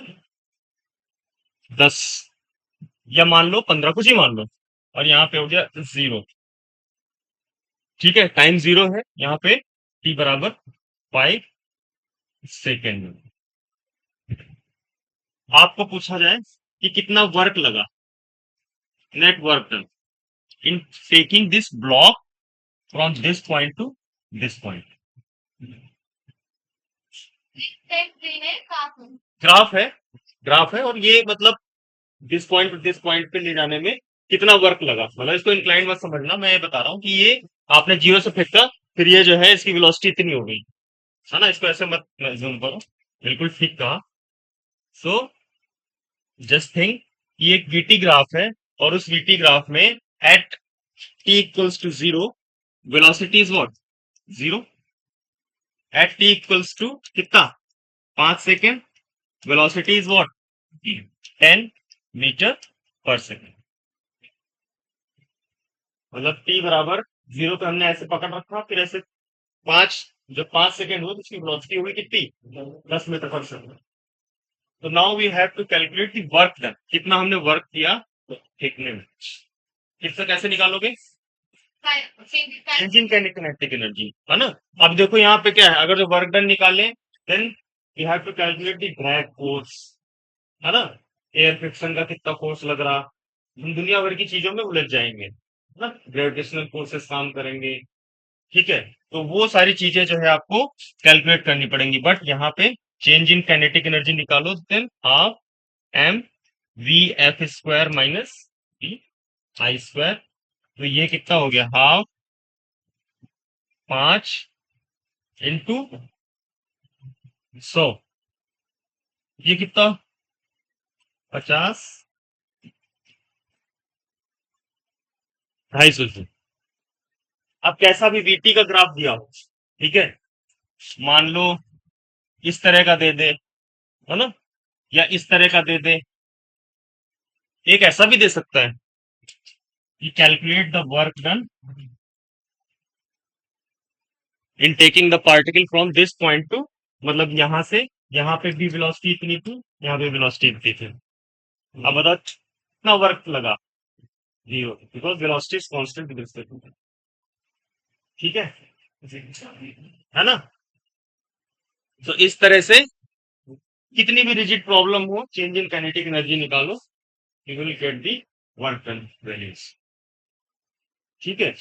10, या मान लो 15, कुछ ही मान लो, और यहाँ पे हो गया 0। ठीक है, टाइम 0 है यहाँ पे, टी बराबर 5 सेकेंड। आपको पूछा जाए कि कितना वर्क लगा, net work done in taking this block from this point two this point. Graph है, ग्राफ है, और ये मतलब this point two this point पे ले जाने में कितना वर्क लगा, मतलब इसको इंक्लाइन मत समझना, मैं ये बता रहा हूँ कि ये आपने जीरो से फेंका, फिर ये जो है इसकी वेलोसिटी इतनी हो गई, है ना, इसको ऐसे मत जूम करो। बिल्कुल ठीक कहा। सो जस्ट थिंक, ये एक वीटी ग्राफ है, और उस वीटी ग्राफ में at T equals to 0 velocity is what, 0। At T equals to कितना, 5 second, velocity is what, 10 metre per second. मतलब टी बराबर 0 पे हमने ऐसे पकड़ रखा, फिर ऐसे 5, जब 5 सेकेंड हुए तो उसकी वेलोसिटी होगी कितनी, 10 मीटर पर सेकेंड। तो now we have to calculate the work done, कितना हमने वर्क किया फेंकने में। इससे कैसे निकालोगे, चेंज इन काइनेटिक एनर्जी, है ना। अब देखो यहाँ पे क्या है, अगर जो वर्क डन निकालें, then we have to calculate the drag force, है ना, एयर फ्रिक्शन का कितना फोर्स लग रहा, हम दुनिया भर की चीजों में उलझ जाएंगे, है ना, ग्रेविटेशनल फोर्सेस काम करेंगे। ठीक है, तो वो सारी चीजें जो है आपको कैलकुलेट करनी पड़ेंगी, बट यहाँ पे चेंज इन काइनेटिक एनर्जी निकालो, then half M V F square minus V I square. तो ये कितना हो गया, हाफ 5 इंटू 100, ये कितना, 50, 250 जूल। अब कैसा भी वीटी का ग्राफ दिया हो, ठीक है, मान लो इस तरह का दे दे, है ना, या इस तरह का दे दे, एक ऐसा भी दे सकता है कि calculate the work done in taking the particle from this point two, मतलब यहां से यहाँ पे भी वेलोसिटी इतनी थी, यहाँ पे वेलोसिटी इतनी थी। अब बताओ कितना वर्क लगा, 0, because velocity is constant with respect to, ठीक है ना। तो इस तरह से कितनी भी रिजिड प्रॉब्लम हो, चेंज इन काइनेटिक एनर्जी निकालो, you will get the work done values. ठीक है,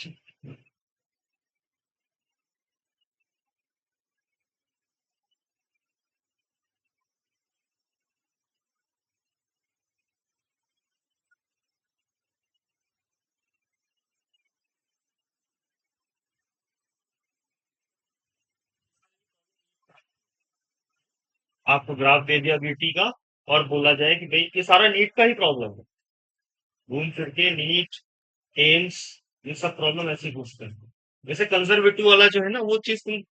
आपको ग्राफ दे दिया बीटी का, और बोला जाए कि भाई ये सारा नीट का ही प्रॉब्लम है, घूम फिर के नीट, एम्स, ये सब प्रॉब्लम ऐसे ही पूछते हैं। वैसे कंजर्वेटिव वाला जो है ना, वो चीज तुम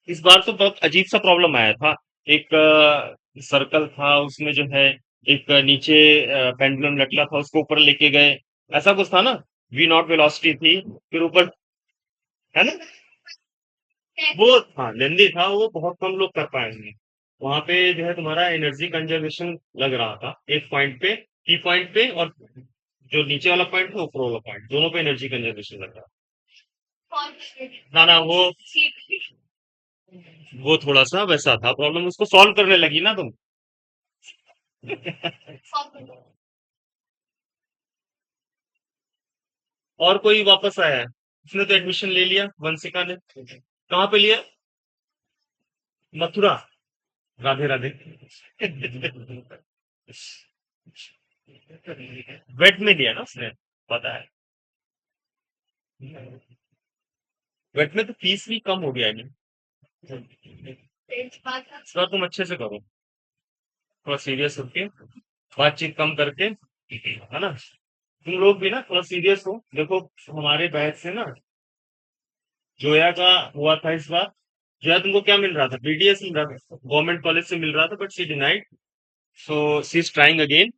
इस बार तो बहुत अजीब सा प्रॉब्लम आया था। एक सर्कल था, उसमें जो है एक नीचे पेंडुलम लटका था, उसको ऊपर लेके गए, ऐसा कुछ था ना, वी नॉट वेलोसिटी थी, फिर ऊपर, है ना, वो हाँ लेंदी था, वो बहुत कम लोग कर पाएंगे। वहां पे जो है तुम्हारा एनर्जी कंजर्वेशन लग रहा था, एक पॉइंट पे, की पॉइंट पे, और जो नीचे वाला पॉइंट था, ऊपर वाला पॉइंट, दोनों पे एनर्जी कंजर्वेशन लग रहा था। ना ना, वो थोड़ा सा वैसा था प्रॉब्लम, उसको सॉल्व करने लगी ना तुम। और कोई वापस आया है, उसने तो एडमिशन ले लिया, वंशिका ने, कहाँ पे लिया, मथुरा, राधे राधे। वेट में लिया ना उसने, पता है, वेट में तो फीस भी कम हो गया है नहीं। इस बार तुम अच्छे से करो, थोड़ा सीरियस होके, बातचीत कम करके, है ना, तुम लोग भी ना थोड़ा सीरियस हो। देखो हमारे बैच से ना जोया का हुआ था इस बार, जोया तुमको क्या मिल रहा था, बीडीएस मिल रहा था, गवर्नमेंट कॉलेज से मिल रहा था, but she denied, so she is trying again.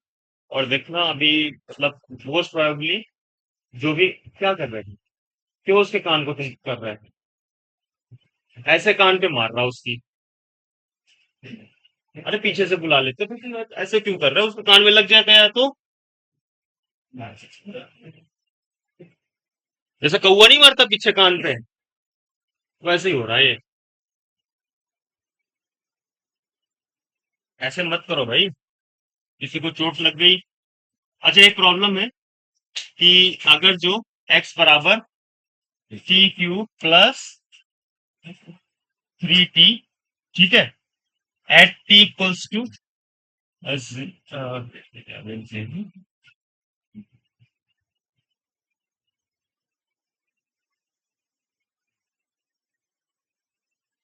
और देखना अभी मतलब मोस्ट प्रोबेबली जो भी, क्या कर रहे हैं, क्यों उसके कान को थिंक कर रहा है, ऐसे कान पे मार रहा उसकी। अरे पीछे से बुला लेते, फिर ऐसे क्यों कर रहा है, उसके कान में लग जाता है तो। जैसे कौवा नहीं मारता पीछे कान पे, वैसे ही हो रहा है ये। ऐसे मत करो भाई, किसी को चोट लग गई। अच्छा एक प्रॉब्लम है कि अगर जो x बराबर सी क्यू प्लस 3t, ठीक है, एट t इक्वल्स टू,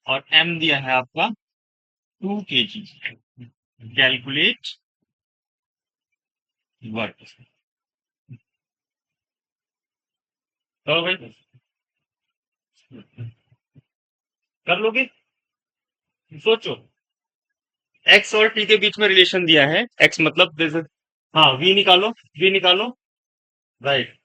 और m दिया है आपका 2 kg, कैलकुलेट वर्क। करो भाई, कर लोगे, सोचो। x और t के बीच में रिलेशन दिया है, x मतलब जैसे, हाँ v निकालो, v निकालो, राइट।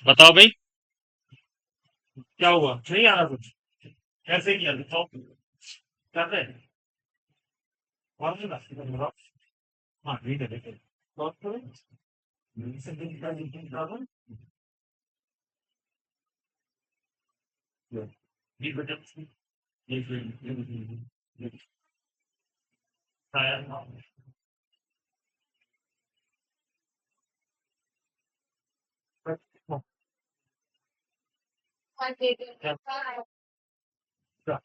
बताओ भाई, क्या हुआ, नहीं आ रहा कुछ, कैसे किया बताओ, कर रहे हैं, और नहीं बात, हाँ ठीक है देखो, सॉल्व करो, से दिन का मीटिंग डालो, ये बचा, ये शायद ना, क्या क्या,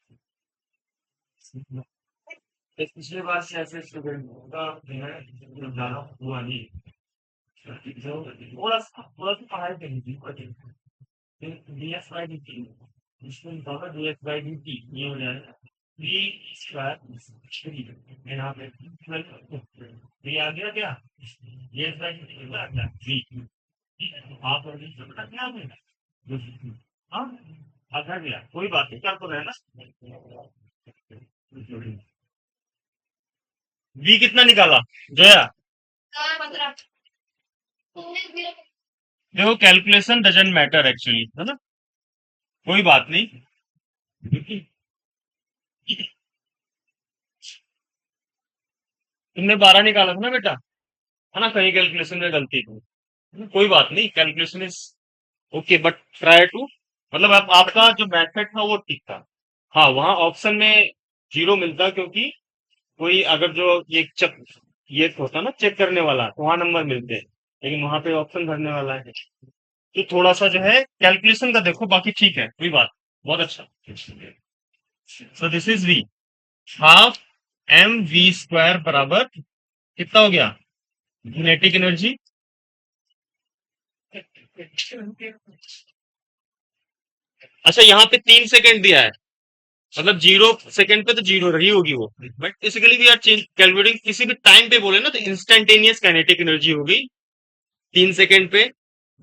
इस पिछले बार से ऐसे स्टूडेंट का जो है जाना हुआ नहीं, जो थोड़ा सा पढ़ाई करी थी, डीएस बाई डी टी, इसमें होगा डीएस बाई डी टी, ये हो जाएगा बी स्क्वायर थ्री, यहाँ पे बी आ गया क्या, डीएस बाई डी टी आ गया बी, ठीक है, तो आप और डी पता क्या आपने, हाँ आधा गया, कोई बात नहीं, कर तो रहे ना। बी कितना निकाला जोया, देखो कैलकुलेशन डजंट मैटर एक्चुअली, है ना, कोई बात नहीं, क्योंकि तुमने 12 निकाला था ना बेटा, है ना, कहीं कैलकुलेशन में गलती थी, कोई बात नहीं, calculation is okay, but try to, मतलब आपका जो मेथड था वो ठीक था। हाँ वहाँ ऑप्शन में जीरो मिलता, क्योंकि कोई अगर जो ये चेक, ये होता ना चेक करने वाला, तो वहाँ नंबर मिलते हैं, लेकिन वहां पे ऑप्शन भरने वाला है, तो थोड़ा सा जो है कैलकुलेशन का देखो, बाकी ठीक है, कोई बात, बहुत अच्छा। So this is V, half M V square बराबर कितना हो गया, किनेटिक एनर्जी, अच्छा यहाँ पे 3 सेकंड दिया है, मतलब 0 सेकंड पे तो जीरो रही होगी वो, but basically we are change calculating, किसी भी टाइम पे बोले ना तो इंस्टेंटेनियस काइनेटिक एनर्जी हो गई 3 सेकंड पे,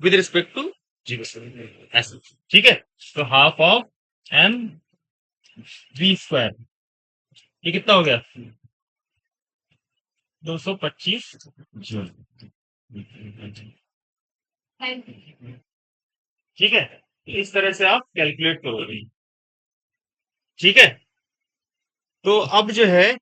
विद रिस्पेक्ट टू जीरो, ऐसे, ठीक है, तो half of M V square, ये कितना हो गया, 225 जूल, ठीक है, इस तरह से आप कैलकुलेट करोगे, ठीक है, तो अब जो है,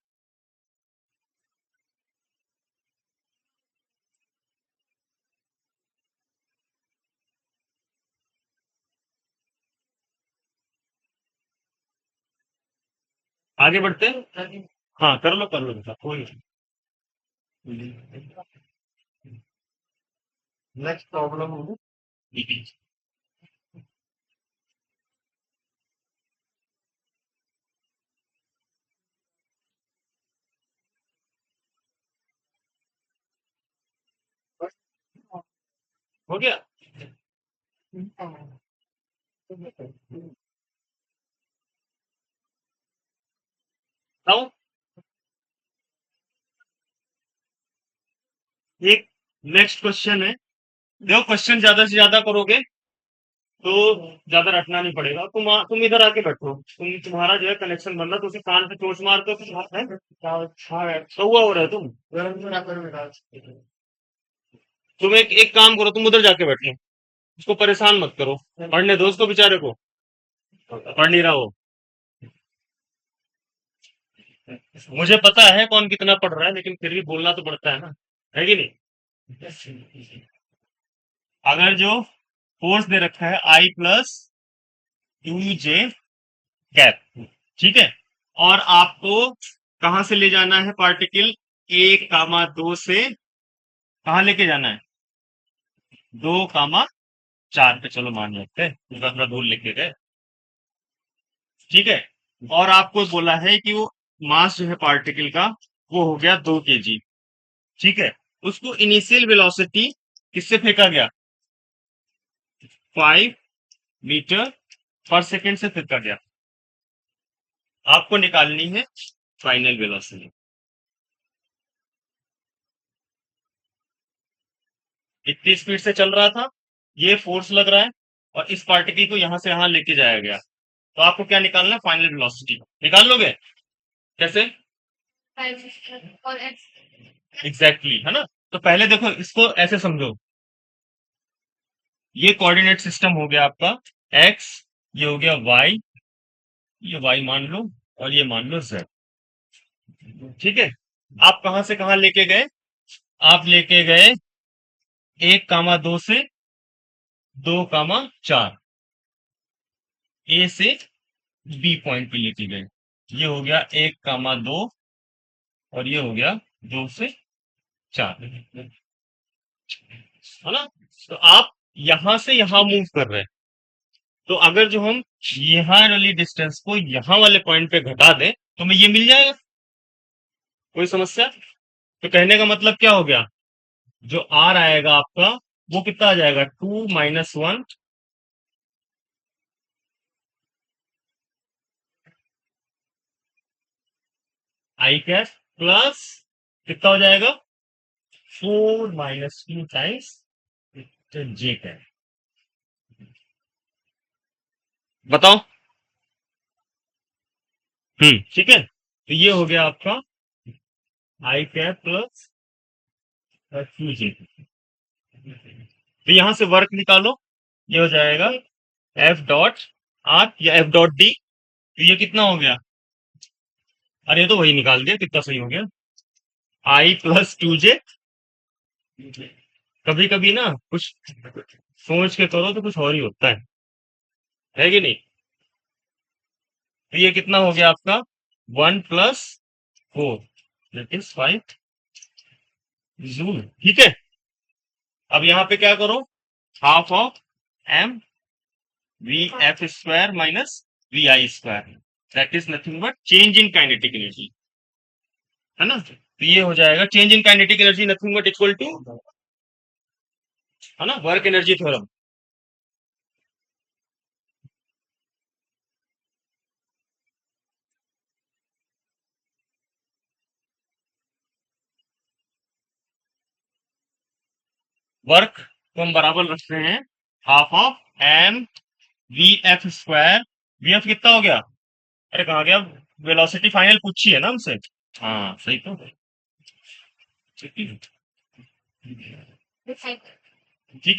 आगे बढ़ते हैं। हाँ कर लो बेटा, कोई नेक्स्ट प्रॉब्लम होगी। हो गया। बताओ। एक नेक्स्ट क्वेश्चन है। देखो क्वेश्चन ज्यादा से ज्यादा करोगे तो ज्यादा रटना नहीं पड़ेगा। तुम इधर आके बैठो। तुम्हारा जो है कनेक्शन बन रहा, तो उसे कान पे चोंच मार दो। कुछ बात है? तो हुआ हो रहा है तुम। तुम एक काम करो, तुम उधर जाके बैठो। उसको परेशान मत करो। पढ़ने दो उसको बेचारे को। पढ़ नहीं रहा हो। मुझे पता है कौन कितना पढ़ रहा है, लेकिन फिर भी बोलना तो पड़ता है ना। है कि नहीं? अगर जो फोर्स दे रखा है आई प्लस टू जे कैप, ठीक है, और आपको कहां से ले जाना है पार्टिकल, 1, 2 से कहां लेके जाना है, 2, 4 पे। चलो मान लेते हैं, थोड़ा दूर लेके गए, ठीक है। और आपको बोला है कि वो मास जो है पार्टिकल का, वो हो गया 2 kg, ठीक है। उसको इनिशियल वेलोसिटी किससे फेंका गया, 5 मीटर पर सेकेंड से फेंका गया। आपको निकालनी है फाइनल वेलोसिटी। इतनी स्पीड से चल रहा था, ये फोर्स लग रहा है, और इस पार्टिकल को यहां से यहां लेके जाया गया। तो आपको क्या निकालना है, फाइनल वेलोसिटी। निकाल लोगे कैसे? एग्जैक्टली है ना। तो पहले देखो इसको ऐसे समझो, ये कोऑर्डिनेट सिस्टम हो गया आपका एक्स, ये हो गया वाई, ये वाई मान लो, और ये मान लो जेड, ठीक है। आप कहां से कहां लेके गए, आप लेके गए 1, 2 से 2, 4, ए से बी पॉइंट पे लेके गए। ये हो गया 1, 2, और ये हो गया 2 से 4, है ना। तो आप यहां से यहां मूव कर रहे हैं। तो अगर जो हम यहाँ वाली डिस्टेंस को यहाँ वाले पॉइंट पे घटा दें, तो हमें ये मिल जाएगा। कोई समस्या? तो कहने का मतलब क्या हो गया, जो आर आएगा आपका, वो कितना आ जाएगा, 2 - 1 आई कैप प्लस कितना हो जाएगा, 4 - 2 टाइम्स जे कैप। बताओ। ठीक है। तो ये हो गया आपका आई कैप प्लस 2 जे। तो यहां से वर्क निकालो, ये हो जाएगा एफ डॉट आर या एफ डॉट डी। तो ये कितना हो गया, अरे ये तो वही निकाल दिया, कितना सही हो गया, आई प्लस 2 जे। कभी कभी ना कुछ सोच के करो तो कुछ और ही होता है कि नहीं। तो ये कितना हो गया आपका, 1 + 4 दैट इज 5 जूल, ठीक है। अब यहाँ पे क्या करो, half of M V F square minus V I square, that is nothing but change in kinetic energy, है ना। तो ये हो जाएगा change in kinetic energy nothing but equal to, है ना, वर्क एनर्जी थ्योरम। वर्क को हम बराबर रख रहे हैं half of M V F square. V F कितना हो गया, अरे कहा गया, वेलोसिटी फाइनल पूछी है ना हमसे। हाँ सही तो, ठीक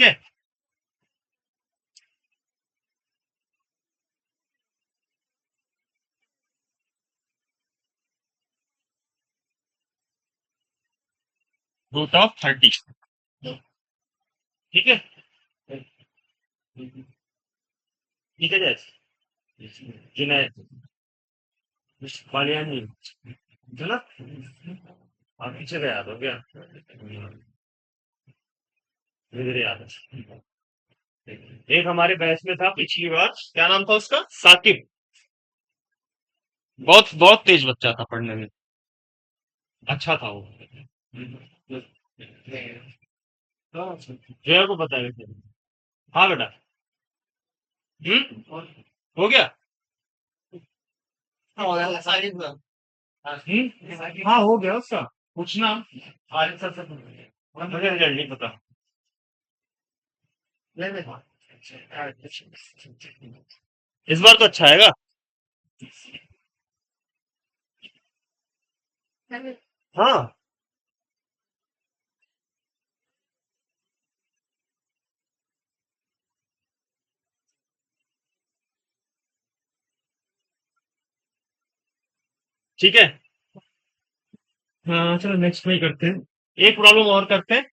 है। √30, ठीक है। ठीक है जैस जुनैद, बालियान नहीं है ना। आप पीछे का याद हो गया। मुझे याद है। एक हमारे बैच में था पिछली बार, क्या नाम था उसका, साकिब। बहुत बहुत तेज बच्चा था पढ़ने में। अच्छा था वो। जया को बताया थे। हाँ बेटा। हो गया। हाँ हो गया उसका। पूछना आरिफ सर से मुझे रिजल्ट नहीं पता। इस बार तो अच्छा आएगा। हाँ ठीक है। हाँ चलो नेक्स्ट में ही करते हैं। एक प्रॉब्लम और करते हैं।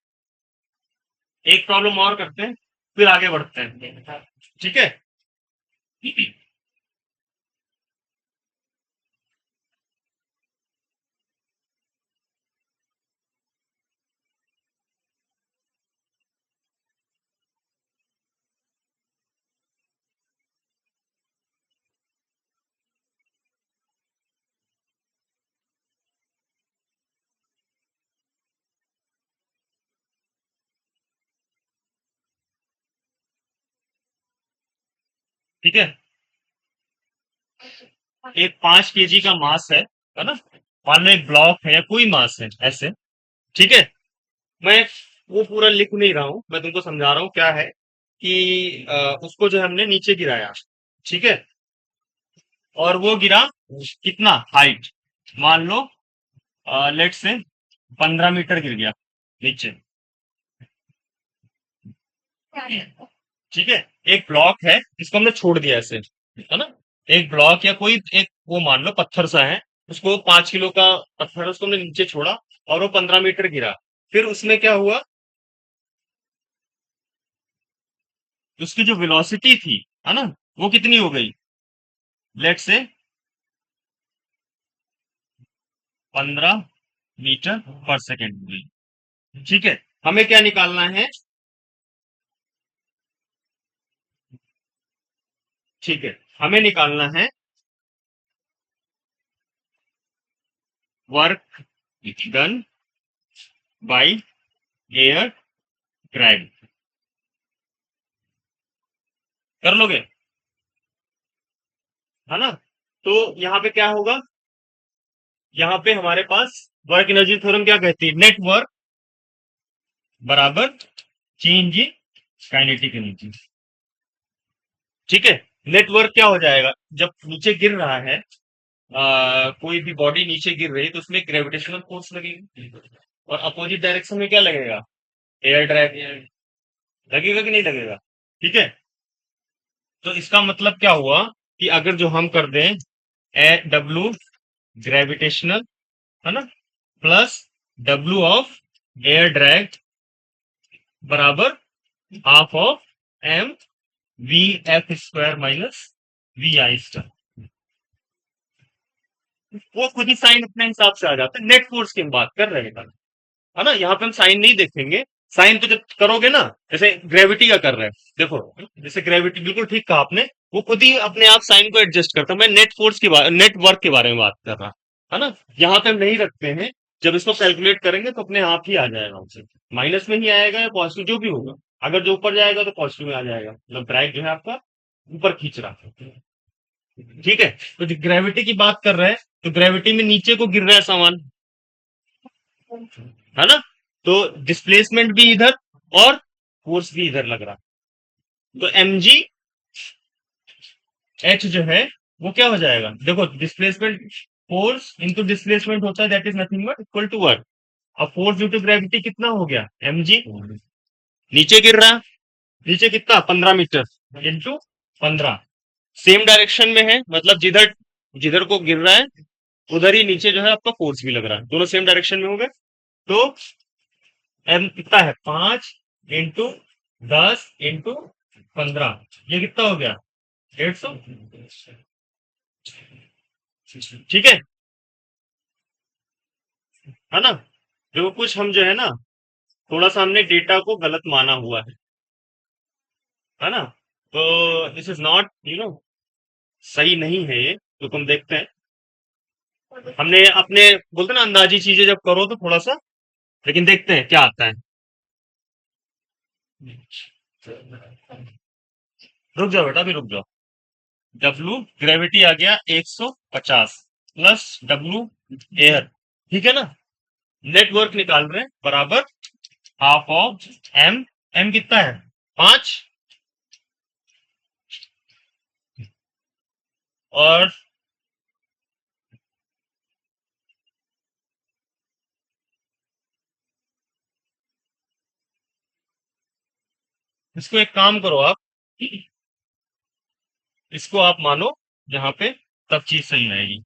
एक प्रॉब्लम और करते हैं, फिर आगे बढ़ते हैं। ठीक है। ठीक है। एक 5 kg का मास है ना। मान लो एक ब्लॉक है या कोई मास है ऐसे। ठीक है। मैं वो पूरा लिख नहीं रहा हूं, मैं तुमको समझा रहा हूँ क्या है कि उसको जो हमने नीचे गिराया। ठीक है। और वो गिरा कितना हाइट, मान लो लेट से 15 मीटर गिर गया नीचे। ठीक है। एक ब्लॉक है, इसको हमने छोड़ दिया ऐसे, है ना। एक ब्लॉक या कोई एक वो मान लो पत्थर सा है, उसको 5 किलो का पत्थर है, उसको हमने नीचे छोड़ा और वो 15 मीटर गिरा। फिर उसमें क्या हुआ, उसकी जो वेलोसिटी थी, है ना, वो कितनी हो गई, लेट से 15 मीटर पर सेकेंड हो गई। ठीक है। हमें क्या निकालना है। ठीक है। हमें निकालना है work done by air drag. कर लोगे, है ना। तो यहाँ पे क्या होगा, यहाँ पे हमारे पास वर्क एनर्जी थ्योरम क्या कहती है, नेट वर्क बराबर चेंज इन काइनेटिक एनर्जी। ठीक है। नेट वर्क क्या हो जाएगा, जब नीचे गिर रहा है, कोई भी बॉडी नीचे गिर रही है तो उसमें ग्रेविटेशनल फोर्स लगेगी, और अपोजिट डायरेक्शन में क्या लगेगा, एयर ड्रैग लगेगा कि नहीं लगेगा। ठीक है। तो इसका मतलब क्या हुआ कि अगर जो हम कर दें ए डब्ल्यू ग्रेविटेशनल, है ना, plus W of air drag बराबर half of M V F square minus V I star, वो खुद ही साइन अपने हिसाब से आ जाता है। नेट फोर्स की हम बात कर रहे हैं, है ना। यहाँ पे हम साइन नहीं देखेंगे। साइन तो जब करोगे ना, जैसे ग्रेविटी का कर रहे हैं, देखो, जैसे ग्रेविटी, बिल्कुल ठीक कहा आपने, वो खुद ही अपने आप साइन को एडजस्ट करता है। मैं नेट फोर्स की बात, नेट वर्क के बारे में बात कर रहा, है ना। यहाँ पे हम नहीं रखते हैं। जब इसको कैलकुलेट करेंगे तो अपने आप ही आ जाएगा हमसे, माइनस में ही आएगा या पॉजिटिव जो भी होगा। अगर जो ऊपर जाएगा तो पॉजिटिव में आ जाएगा, मतलब ब्रैकेट जो है आपका ऊपर खींच रहा है। ठीक है। तो ग्रेविटी की बात कर रहे हैं, तो ग्रेविटी में नीचे को गिर रहा है सामान, है ना। तो डिस्प्लेसमेंट भी इधर और फोर्स भी इधर लग रहा। तो एम जी एच जो है वो क्या हो जाएगा, देखो डिस्प्लेसमेंट, फोर्स इंटू डिस्प्लेसमेंट होता है, that is nothing but equal to work. अब फोर्स ड्यू टू ग्रेविटी कितना हो गया, एम जी, नीचे गिर रहा है, नीचे कितना 15 मीटर इंटू 15, सेम डायरेक्शन में है, मतलब जिधर जिधर को गिर रहा है उधर ही नीचे जो है आपका फोर्स भी लग रहा है, दोनों सेम डायरेक्शन में हो गए। तो एम कितना है, 5 इंटू 10 इंटू 15, ये कितना हो गया, 150। ठीक है ना? जो कुछ हम जो है ना, थोड़ा सा हमने डेटा को गलत माना हुआ है ना? तो दिस इज नॉट सही नहीं है ये, तो तुम देखते हैं। हमने अपने बोलते ना अंदाजी चीजें जब करो तो थोड़ा सा, लेकिन देखते हैं क्या आता है। रुक जाओ बेटा, अभी रुक जाओ। डब्लू ग्रेविटी आ गया 150 प्लस डब्लू एयर, ठीक है ना? नेटवर्क निकाल रहे हैं बराबर हाफ ऑफ एम। एम कितना है? 5। और इसको एक काम करो आप, इसको आप मानो यहाँ पे, तब चीज सही रहेगी।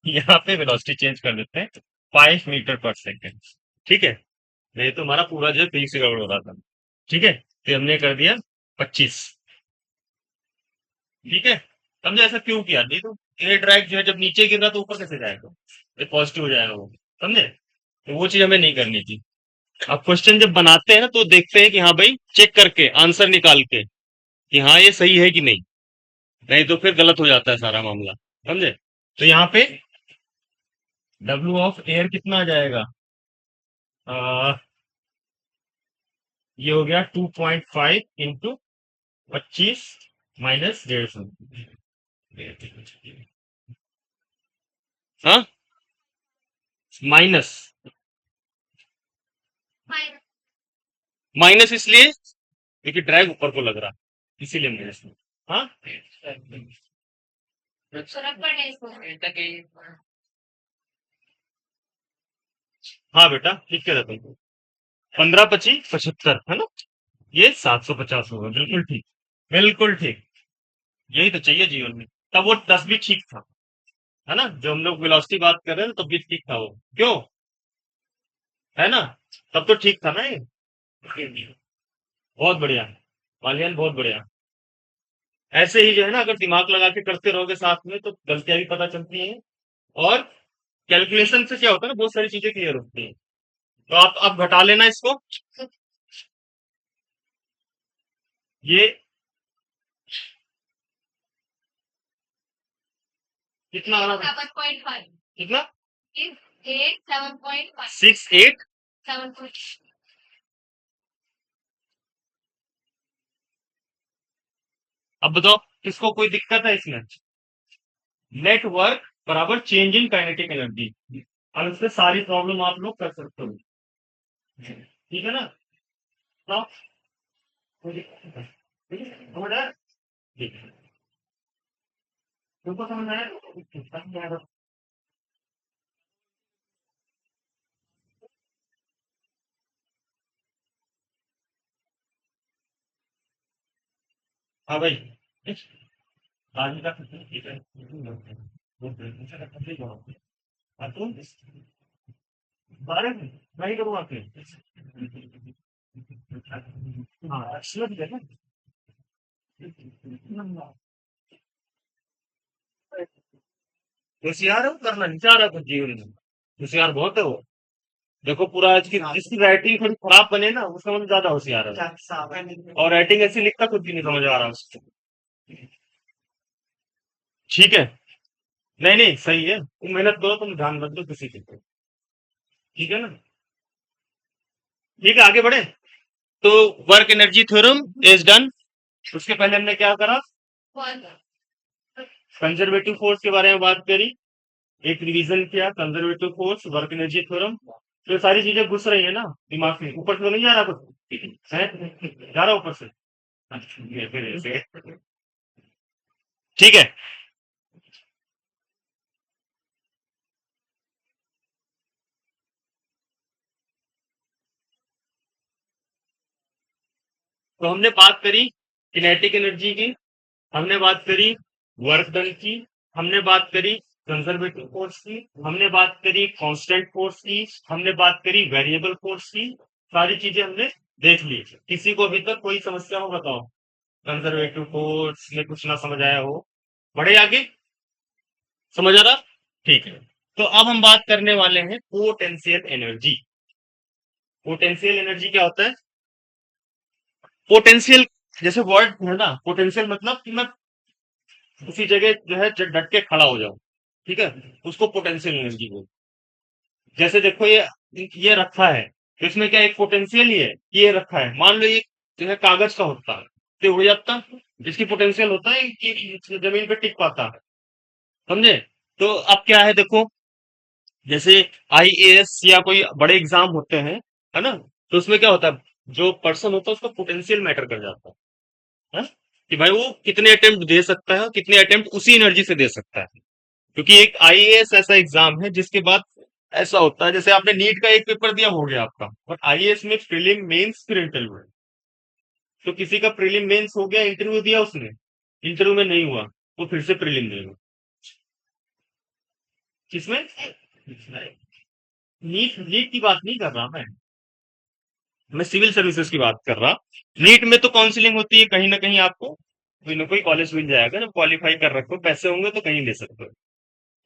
यहाँ पे वेलोसिटी चेंज कर देते हैं, 5 मीटर पर सेकेंड। ठीक है? नहीं तो हमारा पूरा जो है फिजिक्स से गड़बड़ हो रहा था। ठीक है, तो हमने कर दिया 25। ठीक है, समझे ऐसा क्यों किया? नहीं तो एयर ड्रैग जो है जब नीचे गिर रहा तो ऊपर कैसे जाएगा? ये पॉजिटिव हो जाएगा वो, समझे? तो वो चीज हमें नहीं करनी थी। अब क्वेश्चन जब बनाते हैं ना तो देखते हैं कि हाँ भाई, चेक करके आंसर निकाल के कि हाँ ये सही है कि नहीं। नहीं तो फिर गलत हो जाता है सारा मामला, समझे? तो यहाँ पे डब्ल्यू ऑफ एयर कितना आ जाएगा? आ, ये हो गया 2.5 इंटू 25 माइनस 150। हाँ, माइनस। माइनस इसलिए क्योंकि ड्रैग ऊपर को लग रहा, इसीलिए माइनस। हाँ, हाँ बेटा, ठीक कह रहे तुम। 15 25 75 है ना? ये 750 होगा, बिल्कुल ठीक। बिल्कुल ठीक। यही तो चाहिए जीवन में। तब वो 10 भी ठीक था, है ना? जो हम लोग वेलोसिटी बात कर रहे हैं तब भी ठीक था वो, क्यों? है ना? तब तो ठीक था ना ये। बहुत बढ़िया, मालियन बहुत बढ़िया। ऐसे ही जो है ना, अगर दिमाग लगा के करते रहोगे साथ में तो गलतियां भी पता चलती हैं। और कैलकुलेशन से क्या होता है ना, बहुत सारी चीजें क्लियर होती हैं। तो आप घटा लेना इसको। ये कितना आ रहा था? 7.5। कितना? 6 8। अब बताओ, किसको कोई दिक्कत है इसमें? नेटवर्क बराबर चेंज इन काइनेटिक एनर्जी। अब इससे सारी प्रॉब्लम आप लोग कर सकते हो। ठीक है ना? तो कोई दिक्कत नहीं है। ठीक है, समझ आया? ठीक है, तुमको समझ आया? समझ आया? हाँ भाई, आज का ठीक है। वो मुझे लगता है जवाब। हाँ तो 12 मैं ही करूँगा फिर। हाँ, अच्छा है ना? होशियार है वो, करना नहीं चाह रहा कुछ जीवन में। होशियार बहुत है वो। देखो पूरा आज की जिसकी राइटिंग थोड़ी खराब बने ना उसका मतलब ज्यादा होशियार है। और राइटिंग ऐसी लिखता कुछ भी नहीं समझ आ रहा उसको। ठीक है, नहीं नहीं सही है, तुम मेहनत करो, तुम ध्यान मत दो किसी के। ठीक है ना? ठीक है, आगे बढ़े। तो work energy theorem is done. उसके पहले हमने क्या करा? कंजर्वेटिव फोर्स के बारे में बात करी, एक रिवीजन किया, conservative force, work energy theorem. तो ये सारी चीजें घुस रही है ना दिमाग में, ऊपर से तो नहीं जा रहा कुछ है? जा रहा ऊपर से? अच्छा, ये फिर ऐसे। ठीक है, तो हमने बात करी किनेटिक एनर्जी की, हमने बात करी वर्क डन की, हमने बात करी कंजर्वेटिव फोर्स की, हमने बात करी कांस्टेंट फोर्स की, हमने बात करी वेरिएबल फोर्स की। सारी चीजें हमने देख ली। किसी को अभी तक कोई समस्या हो बताओ? कंजर्वेटिव फोर्स में कुछ ना समझ आया हो? बढ़े आगे? समझ आ रहा? ठीक है। तो अब हम बात करने वाले हैं पोटेंशियल एनर्जी। पोटेंशियल एनर्जी क्या होता है? पोटेंशियल, जैसे वर्ड है ना, पोटेंशियल मतलब कि मैं उसी जगह जो है डट के खड़ा हो जाऊं, ठीक है, उसको पोटेंशियल एनर्जी बोलते हैं। जैसे देखो ये रखा है, तो इसमें क्या एक पोटेंशियल ही है कि ये रखा है। मान लो ये जो है कागज का होता है तो उड़ जाता, इसकी पोटेंशियल होता है कि जमीन पे टिक पाता है, समझे? तो अब क्या है देखो, जैसे आईएएस या कोई बड़े एग्जाम होते हैं, है ना, तो उसमें क्या होता है, जो पर्सन होता है उसका पोटेंशियल मैटर कर जाता है, कि भाई वो कितने अटेम्प्ट दे सकता है और कितने अटेम्प्ट उसी एनर्जी से दे सकता है। क्योंकि एक आईएएस ऐसा एग्जाम है जिसके बाद ऐसा होता है, जैसे आपने नीट का एक पेपर दिया हो गया आपका, और आईएएस में प्रीलिम मेंस फिर इंटरव्यू है। तो किसी का प्रीलिम मेंस हो गया, इंटरव्यू दिया उसने, इंटरव्यू में नहीं हुआ, वो फिर से प्रीलिम देगा। किसमें? नीट नीट की बात नहीं कर रहा मैं सिविल सर्विसेज की बात कर रहा। नीट में तो काउंसलिंग होती है, कहीं ना कहीं आपको कोई ना कोई कॉलेज मिल जाएगा, जब क्वालिफाई कर रखो, पैसे होंगे तो कहीं ले सकते हो,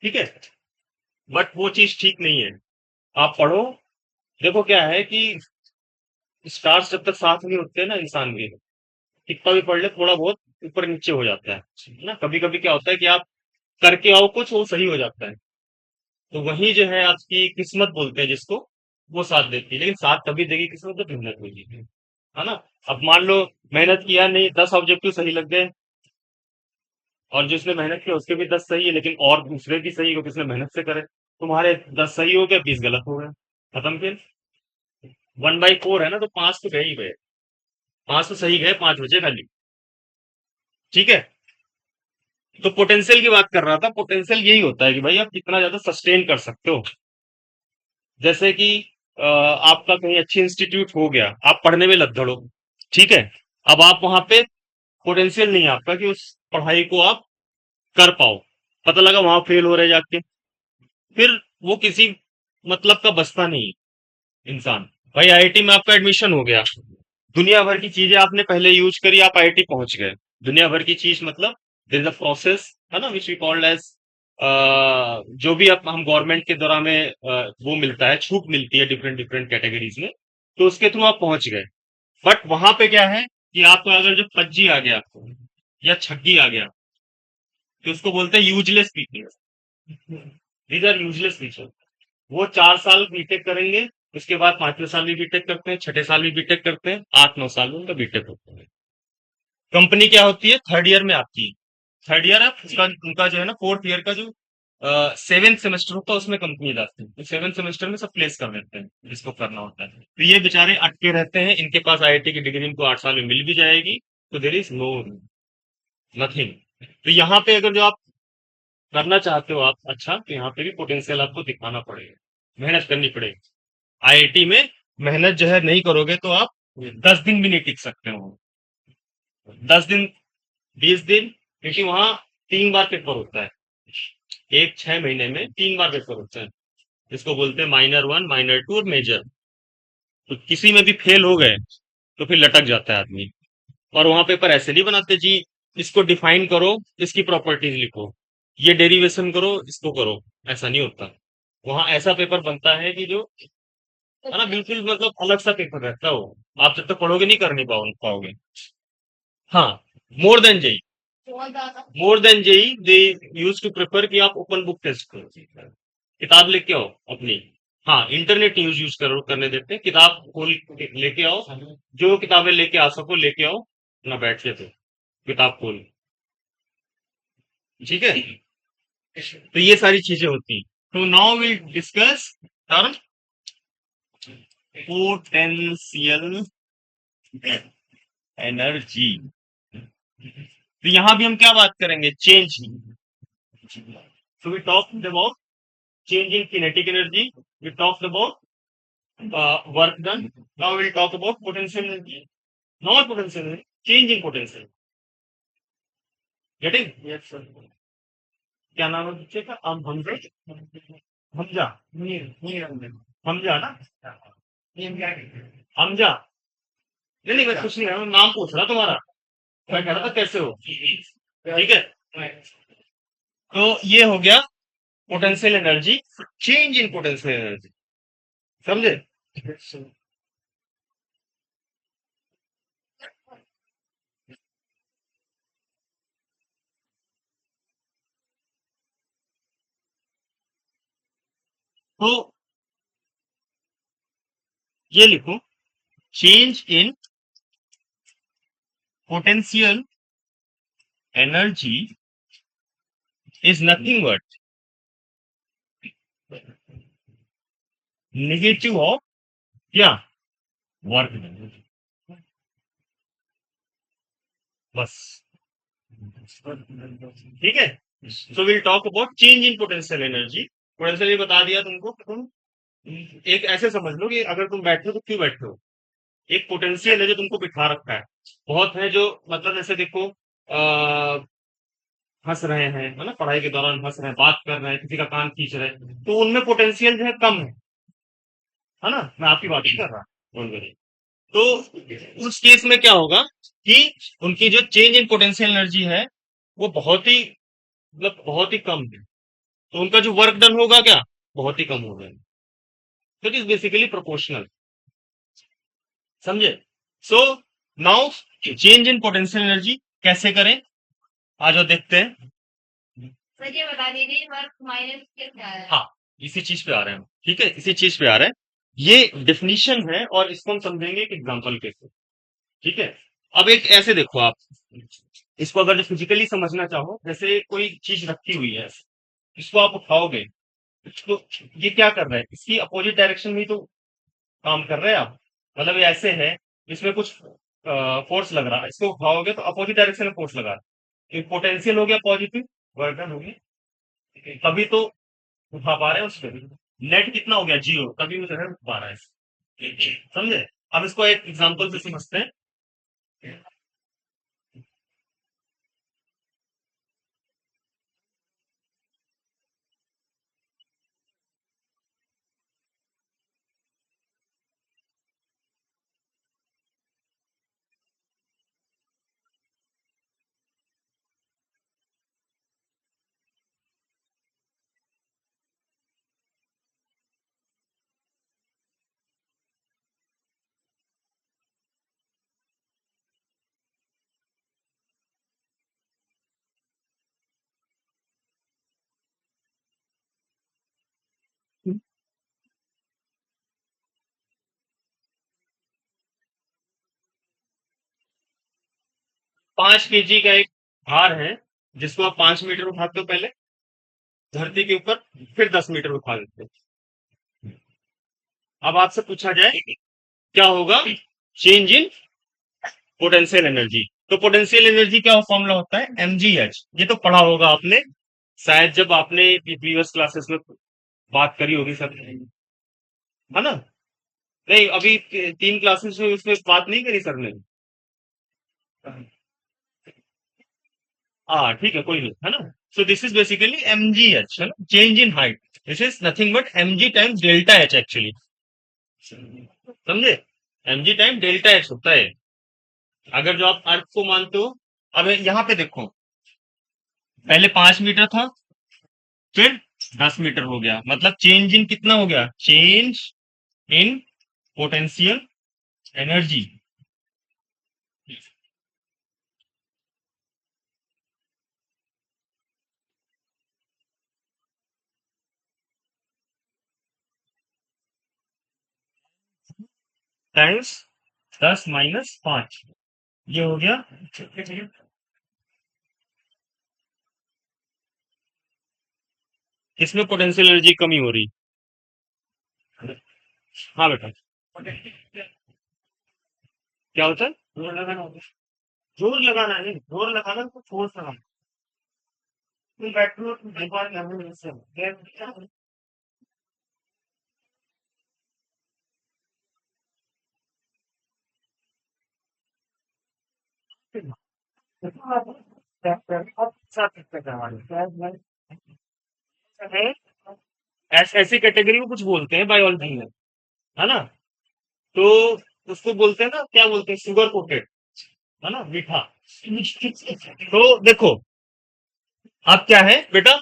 ठीक है। बट वो चीज ठीक नहीं है। आप पढ़ो, देखो क्या है कि स्टार्स जब तक साथ नहीं होते ना इंसान के, कितना भी पढ़ ले थोड़ा बहुत ऊपर नीचे हो जाता है ना। कभी कभी क्या होता है कि आप करके आओ कुछ, वो सही हो जाता है, तो वही जो है आपकी किस्मत बोलते हैं जिसको, वो साथ देती है। लेकिन साथ तभी देगी किस्मत जब मेहनत होगी, है ना। अब मान लो मेहनत किया नहीं, 10 ऑब्जेक्टिव सही लग गए, और जिसने मेहनत की उसके भी 10 सही है, लेकिन और दूसरे भी सही हो किसने मेहनत से करे, तुम्हारे 10 सही हो गए, 20 गलत हो गए, खत्म फिर। 1/4 है ना, तो 5 तो गए ही गए, 5 तो सही गए, 5 बचे खाली, ठीक है। तो पोटेंशियल की बात कर रहा था, पोटेंशियल यही होता है कि भाई आप कितना ज्यादा सस्टेन कर सकते हो। जैसे कि आपका कहीं अच्छी इंस्टीट्यूट हो गया, आप पढ़ने में लग गड़ो, ठीक है। अब आप वहां पे पोटेंशियल नहीं है आपका कि उस पढ़ाई को आप कर पाओ, पता लगा वहां फेल हो रहे जाके, फिर वो किसी मतलब का बचता नहीं है इंसान। भाई आईआईटी में आपका एडमिशन हो गया, दुनिया भर की चीजें आपने पहले यूज करी, आप आईआईटी पहुंच गए। दुनिया भर की चीज मतलब देयर इज अ प्रोसेस, है ना, विच वी कॉल्ड एज, जो भी आप हम गवर्नमेंट के द्वारा में वो मिलता है, छूट मिलती है डिफरेंट डिफरेंट कैटेगरीज में, तो उसके थ्रू आप पहुंच गए। बट वहां पे क्या है कि आपका अगर जो पज्जी आ गया या छग्गी आ गया, तो उसको बोलते हैं useless people. These are useless people. वो 4 साल बीटेक करेंगे, उसके बाद 5वें साल भी बीटेक करते हैं, छठे साल भी बीटेक करते हैं, 8-9 साल में उनका बीटेक होता है। कंपनी क्या होती है, थर्ड ईयर में आती है। थर्ड ईयर है उसका, उनका जो है ना फोर्थ ईयर का जो 7th सेमेस्टर होता है उसमें कंपनी जाती है, तो 7th सेमेस्टर में सब प्लेस कर देते हैं जिसको करना होता है। तो ये बेचारे अटके रहते हैं, इनके पास आईआईटी की डिग्री इनको 8 साल में मिल भी जाएगी, तो देर इज नो नथिंग। तो यहाँ पे अगर जो आप करना चाहते हो आप अच्छा, तो यहाँ पे भी पोटेंशियल आपको दिखाना पड़ेगा, मेहनत करनी पड़ेगी। आईआईटी में मेहनत जो है नहीं करोगे तो आप 10 दिन भी नहीं टिक सकते हो, 10 दिन, 20 दिन, क्योंकि वहां 3 बार पेपर होता है, एक 6 महीने में 3 बार पेपर होता है, जिसको बोलते हैं माइनर 1, माइनर 2 और मेजर। तो किसी में भी फेल हो गए तो फिर लटक जाता है आदमी। और वहां पेपर ऐसे नहीं बनाते जी, इसको डिफाइन करो, इसकी प्रॉपर्टीज लिखो, ये डेरिवेशन करो, इसको करो, ऐसा नहीं होता। वहां ऐसा पेपर बनता है कि जो है ना, बिल्कुल मतलब अलग सा पेपर रहता है वो, आप जब तक पढ़ोगे नहीं कर नहीं पाओगे। हाँ, more than JEE, more than JEE they used to prefer कि आप ओपन बुक टेस्ट करो, किताब लेके आओ अपनी। हाँ, इंटरनेट यूज यूज करो, करने देते हैं, किताब खोल के लेके आओ, जो किताबें लेके आ सको लेके आओ, ना बैठ के तो किताब खोल, ठीक है। तो ये सारी चीजें होती हैं। तो now will discuss term potential energy. तो यहां भी हम क्या बात करेंगे, change. So we talked about change in kinetic energy. We talked about work done. Now we'll talk about potential energy. Not potential energy, change in potential. Getting? Yes, sir. क्या नाम है बच्चे का? हमजा, हमजा, हमजा ना, हमजा। नहीं नहीं, मैं कुछ नहीं, मैं नाम पूछ रहा तुम्हारा, मैं कह रहा था कैसे हो, ठीक है। तो ये हो गया potential energy, change in potential energy. समझे? तो ये लिखो, change in potential energy is nothing but negative of क्या, वर्क। बस, ठीक है। So will talk about change in potential energy. Potential ये बता दिया तुमको कि तुम एक ऐसे समझ लो कि अगर तुम बैठे हो तो क्यों बैठे हो। एक पोटेंशियल है जो तुमको बिठा रखा है। बहुत है जो मतलब जैसे देखो हंस रहे हैं, है ना, पढ़ाई के दौरान हंस रहे हैं, बात कर रहे हैं, किसी का कान खींच रहे हैं, तो उनमें पोटेंशियल जो है कम है ना। मैं आपकी बात ही कर रहा हूँ। तो उस केस में क्या होगा कि उनकी जो चेंज इन पोटेंशियल एनर्जी है वो बहुत ही मतलब बहुत ही कम है, तो उनका जो वर्क डन होगा क्या, बहुत ही कम होगा। तो इट इज बेसिकली प्रोपोर्शनल। समझे? So now change in potential energy कैसे करें, आज और देखते हैं। सर ये बता दीजिए वर्क माइनस क्या है। हाँ, इसी चीज पे आ रहे हैं हम, ठीक है, इसी चीज पे आ रहे हैं। ये डेफिनेशन है और इसको हम समझेंगे एक एग्जांपल के थ्रू। ठीक है। अब एक ऐसे देखो आप, इसको अगर फिजिकली समझना चाहो, जैसे कोई चीज रखी हुई है, इसको आप उठाओगे, तो ये क्या कर रहा है, इसकी अपोजिट डायरेक्शन में ही तो काम कर रहे हैं आप। मतलब ये ऐसे है, इसमें कुछ फोर्स लग रहा है, इसको उठाओगे तो अपोजिट डायरेक्शन में फोर्स लगा रहा है, पोटेंशियल हो गया पॉजिटिव, वर्क डन हो गया। तभी तो उठा पा रहे हैं उसपे। नेट कितना हो गया, जीरो, तभी वो जो है उठ पा रहा है। समझे? अब इसको एक एग्जांपल से समझते हैं। 5 kg का एक भार है, जिसको आप 5 मीटर उठाते हो पहले धरती के ऊपर, फिर 10 मीटर उठा लेते हो। अब आपसे पूछा जाए क्या होगा चेंज इन पोटेंशियल एनर्जी, तो पोटेंशियल एनर्जी क्या फॉर्मूला होता है, mgh। ये तो पढ़ा होगा आपने शायद, जब आपने प्रीवियस क्लासेस में बात करी होगी सब, है ना। नहीं, अभी 3 क्लासेस में उसमें बात नहीं करी सर ने। हाँ ठीक है, कोई नहीं, है ना। सो दिस इज बेसिकली mgh, है ना, change in height. This is nothing but mg times delta h actually. समझे? mg टाइम डेल्टा h होता है, अगर जो आप अर्थ को मानते हो। अब यहाँ पे देखो, पहले 5 मीटर था, फिर 10 मीटर हो गया, मतलब चेंज इन कितना हो गया, change in potential energy times 10 - 5, ये हो गया। इसमें पोटेंशियल एनर्जी कमी हो रही। हाँ बेटा, क्या होता है, जोर लगाना होता है। जोर लगाना है, जोर लगाना तो फोर्स लगाना। तुम बैठो, तुम दीवार में से ऐसी कैटेगरी को कुछ बोलते हैं बायोलॉजी में, है ना। तो उसको बोलते हैं ना, क्या बोलते हैं, शुगर कोटेड, है ना, मीठा। तो देखो, अब क्या है बेटा,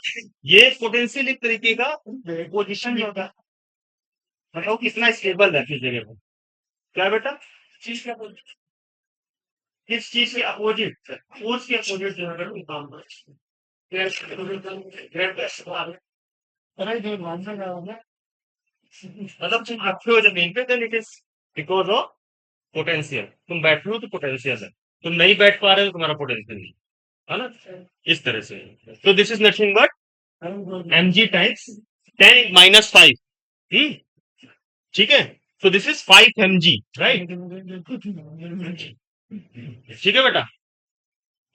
ये पोटेंशियल एक तरीके का पोजीशन जो होता है, मतलब वो कितना स्टेबल है किस जगह पे। क्या बेटा, चीज का किस चीज के अपोजिट, फोर्स के अपोजिट जो है अगर कोई काम करे, मतलब तुम रखे हो जमीन पे, then it is because of potential. तुम बैठ रहे हो तो पोटेंशियल है, तुम नहीं बैठ पा रहे हो तुम्हारा पोटेंशियल नहीं है ना, इस तरह से। तो this is nothing but M G times 10 - 5। ठीक है, so this is 5 mg, right. ठीक है बेटा,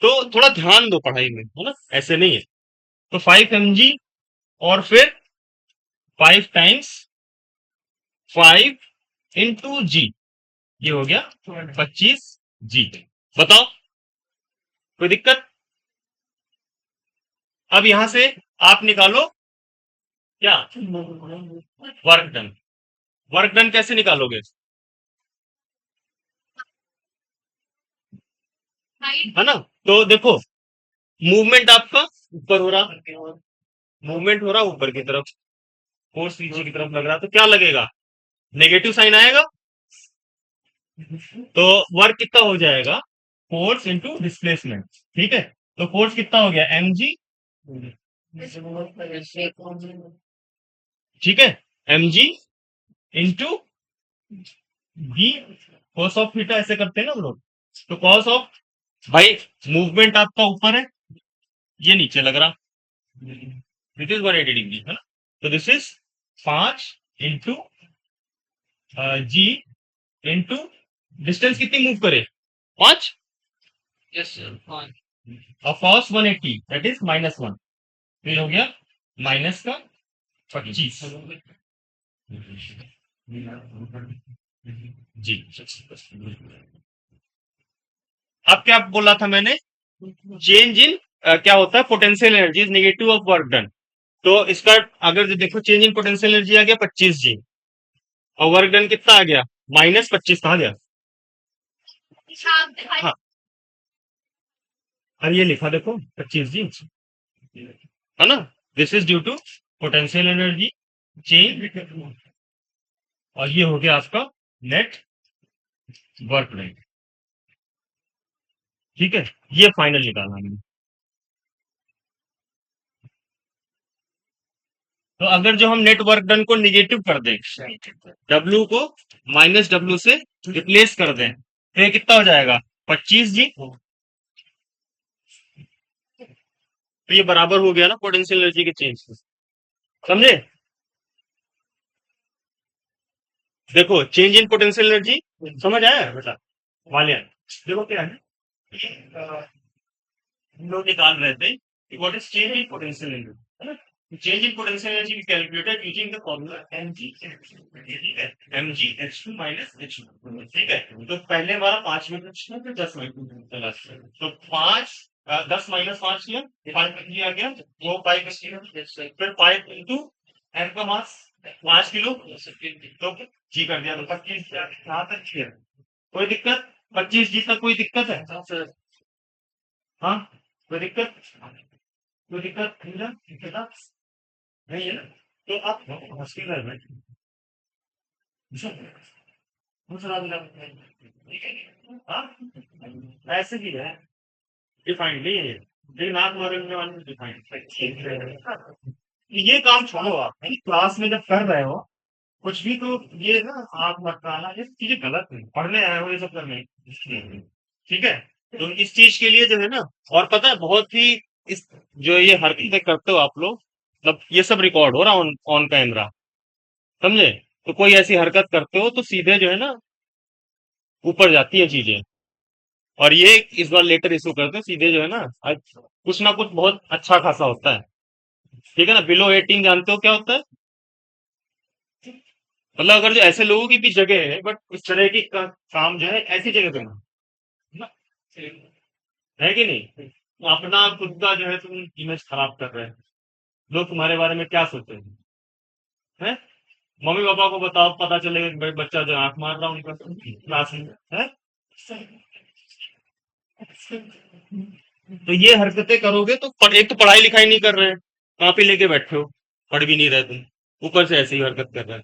तो थोड़ा ध्यान दो पढ़ाई में, है ना, ऐसे नहीं है। तो 5 mg, और फिर 5 × 5 × g, ये हो गया 25 g। बताओ, कोई दिक्कत? अब यहां से आप निकालो क्या, वर्क डन। वर्क डन कैसे निकालोगे, है ना। तो देखो, मूवमेंट आपका ऊपर हो रहा, मूवमेंट हो रहा ऊपर की तरफ, फोर्स नीचे की तरफ लग रहा, तो क्या लगेगा, नेगेटिव साइन आएगा। तो वर्क कितना हो जाएगा, फोर्स इंटू डिस्प्लेसमेंट। ठीक है, तो फोर्स कितना हो गया, एम जी। ठीक है, M G into B cos of theta, ऐसे करते हैं ना हम लोग। तो कॉस ऑफ, भाई मूवमेंट आपका ऊपर है, ये नीचे लग रहा, दिस इज 180 डिग्री, है ना। तो this is 5 into G into distance कितनी मूव करे, 5। और कॉस 180 दैट इज -1, फिर हो गया माइनस का 25 जी। अब क्या बोला था मैंने, चेंज इन क्या होता है, potential energy is negative of work done. तो इसका अगर जो देखो, चेंज इन पोटेंशियल एनर्जी आ गया 25 जी, और वर्क डन कितना आ गया, -25 कहा गया। हाँ, और ये लिखा देखो 25 जी, है ना। This is due to potential energy change, और ये हो गया आपका नेट वर्क डन। ठीक है, ये फाइनल निकालना है। तो अगर जो हम नेट वर्क डन को निगेटिव कर दें, डब्ल्यू को -W से रिप्लेस कर दें, तो ये कितना हो जाएगा, 25 जी। तो ये बराबर हो गया ना पोटेंशियल एनर्जी के चेंज से। समझे, देखो चेंज इन पोटेंशियल एनर्जी समझ आया बेटा, वालिया। देखो क्या है, ये, हम लोग निकाल रहे थे कि what is change in potential energy, है ना। चेंज इन पोटेंशियल एनर्जी भी calculated using the formula mg, ठीक है, mg h2 - h2। ठीक है, तो पहले हमारा 5 मीटर था, फिर 10 मीटर चला, तो 10 - 5 किया, 5 आ गया, वो 5 फिर 5 × m का मास 5 किलो, तो जी कर दिया, तो 25 कहाँ तक किया, कोई दिक्कत, 25 जी तक कोई दिक्कत है, हाँ, कोई दिक्कत, कोई दिक्कत नहीं ना, दिक्कत नहीं है ना। तो आप मुश्किल है भाई, दूसरा दूसरा ठीक है, हाँ ऐसे भी है, डिफाइंड नहीं है, लेकिन आप मरने वाले डिफाइंड। ये काम छोड़ो, आप क्लास में जब कर रहे हो कुछ भी, तो ये ना आप मत करना, ये चीजें गलत है, पढ़ने आए हो ये सब करने, ठीक है। तो इस चीज के लिए जो है ना, और पता है बहुत ही, इस जो ये हरकतें करते हो आप लोग, मतलब ये सब रिकॉर्ड हो रहा ऑन ऑन कैमरा, समझे। तो कोई ऐसी हरकत करते हो तो सीधे जो है ना ऊपर जाती है चीजें, और ये इस बार लेटर इशू करते हो सीधे जो है ना, कुछ ना कुछ बहुत अच्छा खासा होता है। ठीक है ना, बिलो 18 जानते हो क्या होता है, मतलब अगर जो ऐसे लोगों की भी जगह है, बट इस तरह की काम जो है ऐसी जगह पे ना, है कि नहीं, तो अपना खुद का जो है तुम इमेज खराब कर रहे हैं, लोग तुम्हारे बारे में क्या सोचते हैं, मम्मी पापा को बताओ, पता चलेगा कि भाई बच्चा जो आंख मार रहा है उनका क्लास में, है। तो ये हरकतें करोगे तो एक तो पढ़ाई लिखाई नहीं कर रहे हैं, कॉपी लेके बैठे हो, पढ़ भी नहीं रहे तुम, ऊपर से ऐसी ही हरकत कर रहे हैं।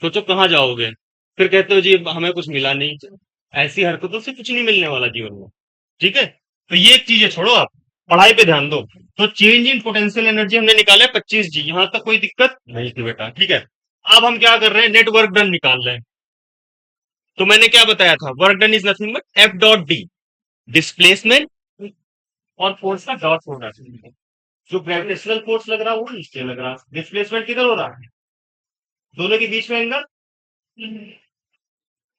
सोचो कहाँ जाओगे। फिर कहते हो जी हमें कुछ मिला नहीं। ऐसी हरकतों से कुछ नहीं मिलने वाला जीवन में। ठीक है, तो ये एक चीजें छोड़ो, आप पढ़ाई पे ध्यान दो। तो चेंज इन पोटेंशियल एनर्जी हमने निकाला है 25 जी, यहां तक कोई दिक्कत नहीं थी बेटा। ठीक है, अब हम क्या कर रहे हैं, नेटवर्क डन निकाल रहे हैं। तो मैंने क्या बताया था, work done is nothing but F dot D, displacement और फोर्स का डॉट होना चाहिए। जो ग्रेविटेशनल फोर्स लग रहा है वो नीचे लग रहा है, डिस्प्लेसमेंट किधर हो रहा है, दोनों के बीच में एंगल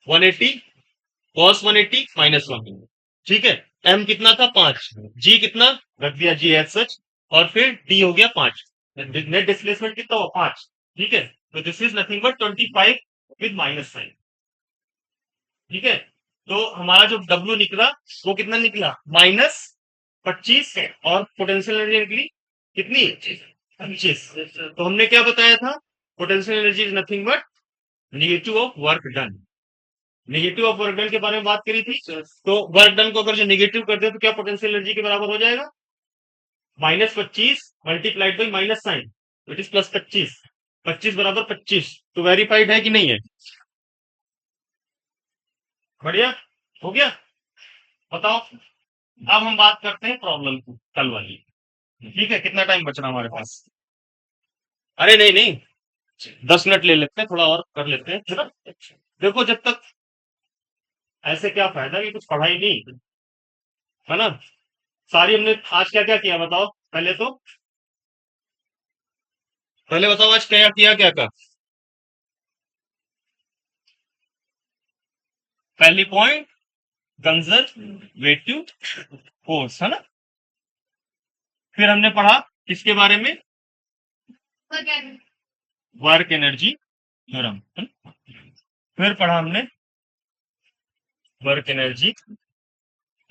180, कॉस 180 -1। ठीक है, एम कितना था 5, जी कितना रख दिया जी एच सच, और फिर डी हो गया 5। नेट डिस्प्लेसमेंट कितना हुआ 5। ठीक है, तो this is nothing but 25 with minus sign. ठीक है, तो हमारा जो डब्ल्यू निकला वो कितना निकला -25, और पोटेंशियल एनर्जी निकली कितनी 25। तो हमने क्या बताया था, potential energy is nothing but negative of work done. Negative of work done के बारे में बात करी थी। तो वर्क डन को अगर जो नेगेटिव कर दे तो क्या पोटेंशियल एनर्जी के बराबर हो जाएगा, -25 multiplied by minus sign, it is +25। 25 बराबर 25, तो वेरीफाइड है कि नहीं है। बढ़िया, हो गया। बताओ, अब हम बात करते हैं प्रॉब्लम की कल वाली। ठीक है, कितना टाइम बच रहा हमारे पास। अरे नहीं नहीं, 10 मिनट ले लेते हैं, थोड़ा और कर लेते हैं, है ना। देखो जब तक ऐसे क्या फायदा कि कुछ पढ़ाई नहीं, है ना। सारी हमने आज क्या क्या किया बताओ, पहले बताओ आज क्या किया, क्या क्या। पहली पॉइंट, कंजर्वेटिव फोर्स, है ना। फिर हमने पढ़ा किसके बारे में, वर्क एनर्जी थ्योरम। फिर पढ़ा हमने वर्क एनर्जी।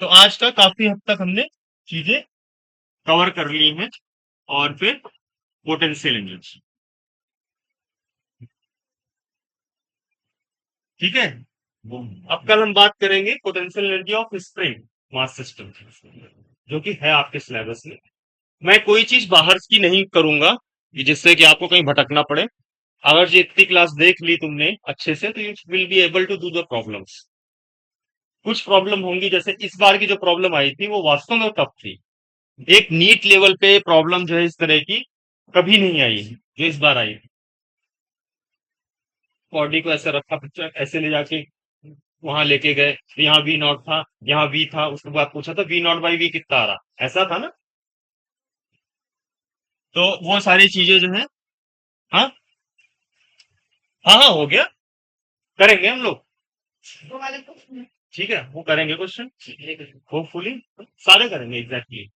तो आज का काफी हद तक हमने चीजें कवर कर ली हैं। और फिर पोटेंशियल एनर्जी। ठीक है, अब कल हम बात करेंगे potential energy of spring mass system, जो कि है आपके सिलेबस में। मैं कोई चीज बाहर की नहीं करूंगा कि जिससे कि आपको कहीं भटकना पड़े। अगर ये इतनी क्लास देख ली तुमने अच्छे से तो you will be able to do the problems. कुछ प्रॉब्लम होंगी, जैसे इस बार की जो प्रॉब्लम आई थी वो वास्तव में टफ थी। एक नीट लेवल पे प्रॉब्लम जो है इस तरह की कभी नहीं आई जो इस बार आई। बॉडी को ऐसे रखा, पिक्चर ऐसे ले जाके वहां लेके गए, तो यहाँ वी नॉट था, यहाँ वी था, उसके बाद पूछा था वी नॉट बाई वी कितना आ रहा, ऐसा था ना। तो वो सारी चीजें जो है, हाँ हाँ हाँ हो गया, करेंगे हम लोग। ठीक है, वो करेंगे क्वेश्चन, होपफुली सारे करेंगे एग्जैक्टली,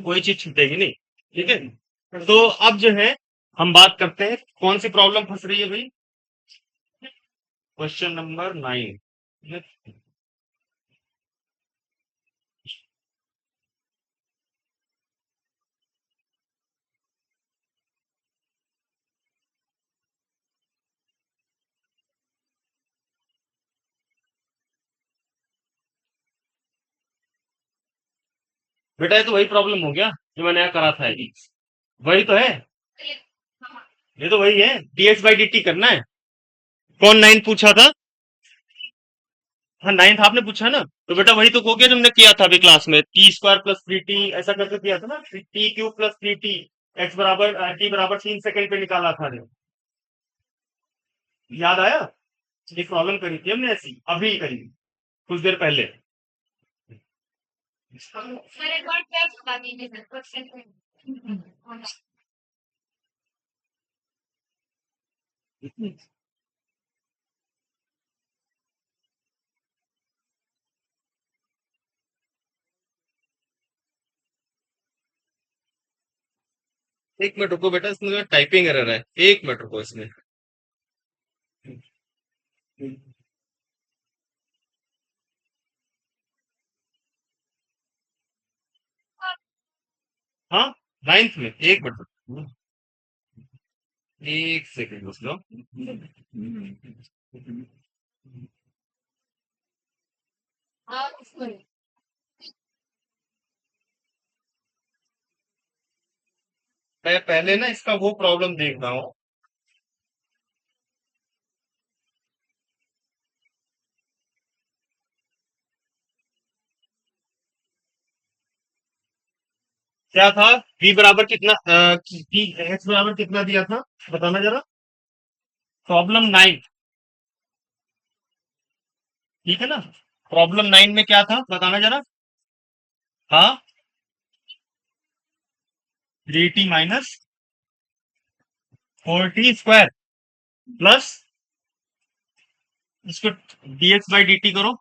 कोई चीज छूटेगी नहीं। ठीक है, तो अब जो है हम बात करते हैं कौन सी प्रॉब्लम फंस रही है भाई। Question number 9। बेटा ये तो वही प्रॉब्लम हो गया जो मैंने यहाँ करा था, ये वही तो है, ये तो वही है, dx बाई dt करना है। कौन 9 पूछा था, हाँ 9th आपने पूछा ना। तो बेटा वही तो हो गया जो हमने किया था अभी क्लास में, t² + 3t ऐसा करके किया था ना, t³ + 3t, x बराबर t बराबर 3 सेकंड पे निकाला था ने। याद आया, एक प्रॉब्लम करी थी हमने ऐसी, अभी करी कुछ देर पहले। एक मिनट रुको बेटा, इसमें टाइपिंग एरर है, एक मिनट रुको इसमें। हाँ 9th में, एक मिनट रुको। एक सेकंड दोस्तों। मैं पहले ना इसका वो प्रॉब्लम देख रहा हूँ। क्या था? v बराबर कितना, v x बराबर कितना दिया था, बताना जरा। प्रॉब्लम 9, ठीक है ना? प्रॉब्लम 9 में क्या था, बताना जरा। हाँ, 3t minus 4t square plus इसको dx बाई dt करो।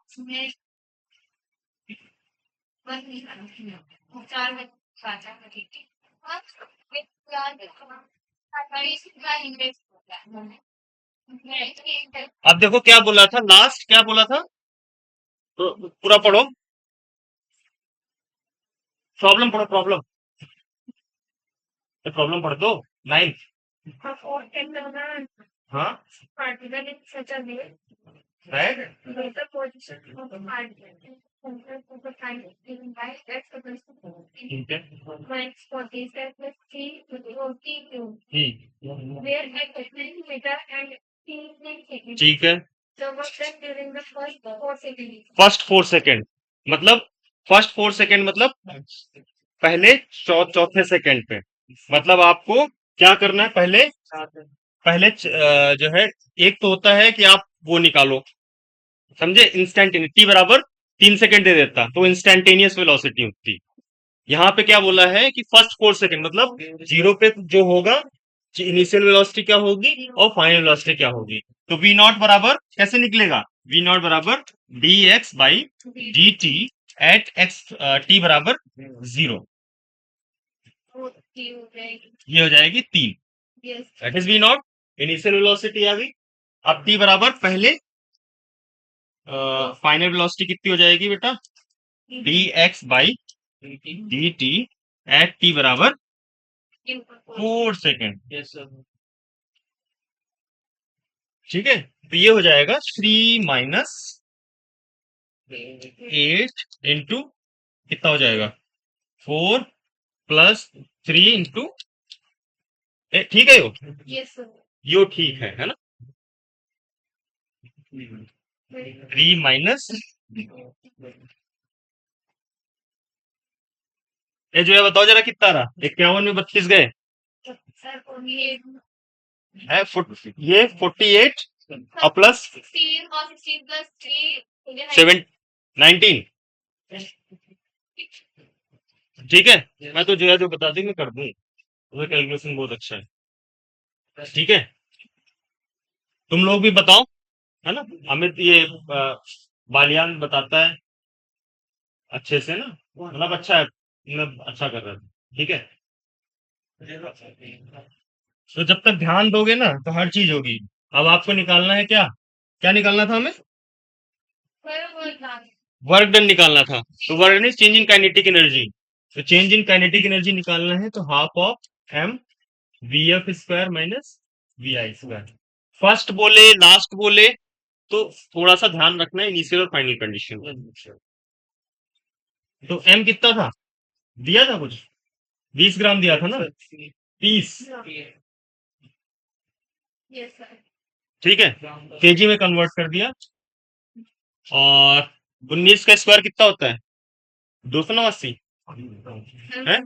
अब देखो क्या बोला था, लास्ट क्या बोला था, तो पूरा पढ़ो, प्रॉब्लम पढ़ो, प्रॉब्लम, प्रॉब्लम पढ़ दो। 9। हाँ, right? ठीक है। ठीक है। फर्स्ट 4 सेकेंड मतलब, फर्स्ट 4 सेकेंड मतलब पहले चौथे सेकेंड पे, मतलब आपको क्या करना है पहले, पहले जो है, एक तो होता है कि आप वो निकालो, समझे, इंस्टेंटेनियस, टी बराबर 3 सेकेंड दे देता तो इंस्टेंटेनियस वेलोसिटी होती। यहाँ पे क्या बोला है कि फर्स्ट 4 सेकेंड मतलब जीरो पे जो होगा, इनिशियल वेलोसिटी क्या होगी और फाइनल वेलोसिटी क्या होगी। तो वी नॉट बराबर कैसे निकलेगा, वी नॉट बराबर d x by d t at x, t बराबर 0, ये हो जाएगी 3। That is V not, initial velocity आ गई। अब टी बराबर पहले फाइनल वेलोसिटी कितनी हो जाएगी बेटा, D x by d t at T बराबर 4 सेकेंड। ठीक है, तो ये हो जाएगा 3 - 8 इंटू कितना हो जाएगा, 4 + 3 इंटू, ठीक है यो ठीक है ना। 3 - ये जो है बताओ जरा कितना रहा, 51 में 32 गए है, ये 48 और प्लस 19। ठीक है, मैं तो जो है जो बता दी मैं कर दूं, तो कैलकुलेशन बहुत अच्छा है। ठीक है, तुम लोग भी बताओ, है ना। अमित ये बालियान बताता है अच्छे से ना, मतलब अच्छा है, मतलब अच्छा कर रहा है। ठीक है, तो जब तक ध्यान दोगे ना तो हर चीज होगी। अब आपको निकालना है क्या, क्या निकालना था हमें, वर्क डन निकालना था। तो work done change in kinetic energy, तो चेंज इन काइनेटिक एनर्जी निकालना है तो half of M V F square minus V I square. First बोले लास्ट बोले तो थोड़ा सा ध्यान रखना है इनिशियल और फाइनल कंडीशन। तो एम कितना था, दिया था कुछ, 20 ग्राम दिया था ना, 30, ठीक है, केजी में कन्वर्ट कर दिया। और 19 का स्क्वायर कितना होता है, 289 है।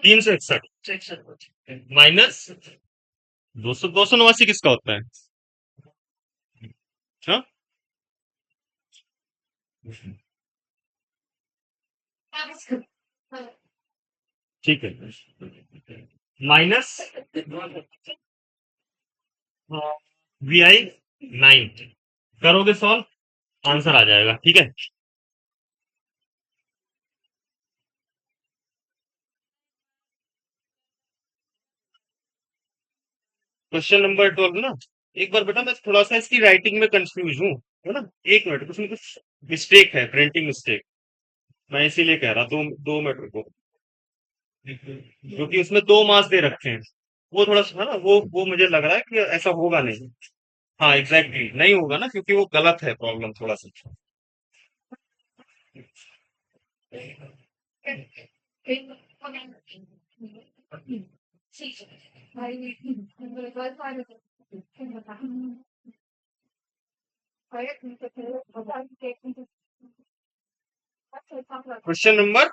361 माइनस 289 किसका होता है, हाँ, ठीक है, माइनस वी आई 9, करोगे सॉल्व आंसर आ जाएगा। ठीक है, क्वेश्चन नंबर 12 ना, एक बार बेटा मैं थोड़ा सा इसकी राइटिंग में कंफ्यूज हूँ, है ना, एक मिनट, कुछ कुछ मिस्टेक है, प्रिंटिंग मिस्टेक, मैं इसीलिए कह रहा, 2 मिनट रुको, क्योंकि उसमें 2 मास दे रखे हैं, वो थोड़ा सा ना, वो मुझे लग रहा है कि ऐसा होगा नहीं। हाँ एग्जैक्टली नहीं होगा ना, क्योंकि वो गलत है प्रॉब्लम थोड़ा सा। क्वेश्चन नंबर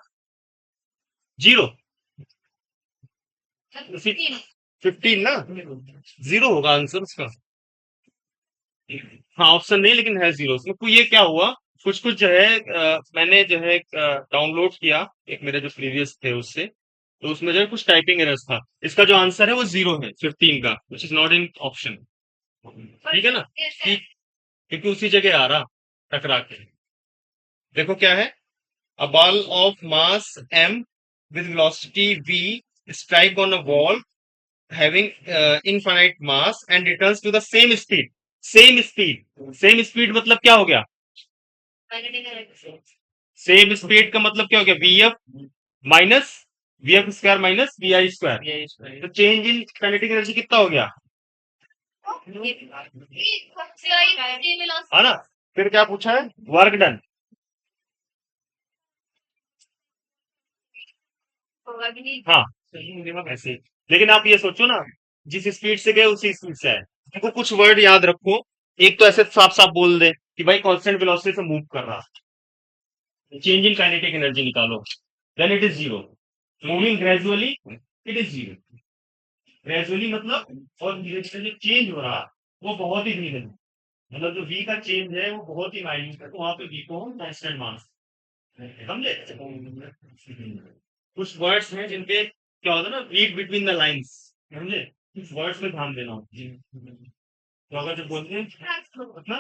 0, 15 ना, 0 होगा आंसर उसका। हाँ ऑप्शन नहीं लेकिन है 0 उसमें। ये क्या हुआ, कुछ कुछ जो है मैंने जो है डाउनलोड किया एक मेरे जो प्रीवियस थे उससे, तो उसमें जो है कुछ टाइपिंग एरर्स था। इसका जो आंसर है वो 0 है 15 का, which is not in option. ठीक है ना, क्योंकि उसी जगह आ रहा टकरा के। देखो क्या है, a ball of mass m with velocity v strike on a wall having infinite mass and returns to the same speed। Same speed मतलब क्या हो गया, सेम स्पीड का मतलब क्या हो गया, V F minus V F square minus V I square. तो चेंज इन काइनेटिक एनर्जी कितना हो गया, है ना। फिर क्या पूछा है, वर्क डन। हाँ ऐसे ही। लेकिन आप ये सोचो ना, जिस स्पीड से गए उसी स्पीड से आए। देखो कुछ वर्ड याद रखो, एक तो ऐसे साफ साफ बोल दे कि भाई कांस्टेंट वेलोसिटी से मूव कर रहा, चेंज इन काइनेटिक एनर्जी निकालो, then it is 0। Moving gradually it is 0। Gradually मतलब और धीरे धीरे जो चेंज हो रहा वो बहुत ही धीरे है। मतलब जो वी का चेंज है वो बहुत ही माइन्यूट है, तो वहां पे वी को हम कांस्टेंट मान सकते हैं। समझे। कुछ वर्ड्स हैं जिनपे क्या होता है ना, रीड बिटवीन द लाइंस, समझे, कुछ वर्ड्स पे ध्यान देना होता है। तो अगर जब बोलते हैं अपना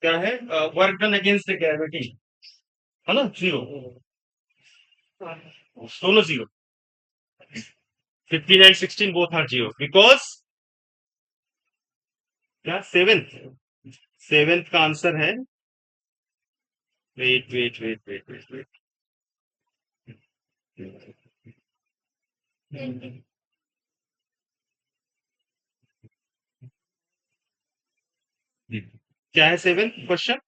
क्या है, work done against the gravity, है ना, 0, दोनों 0। 15 एंड 16 बोथ आर 0 बिकॉज क्या, सेवेंथ, सेवेंथ का आंसर है, wait wait wait wait wait wait, क्या है सेवेंथ क्वेश्चन।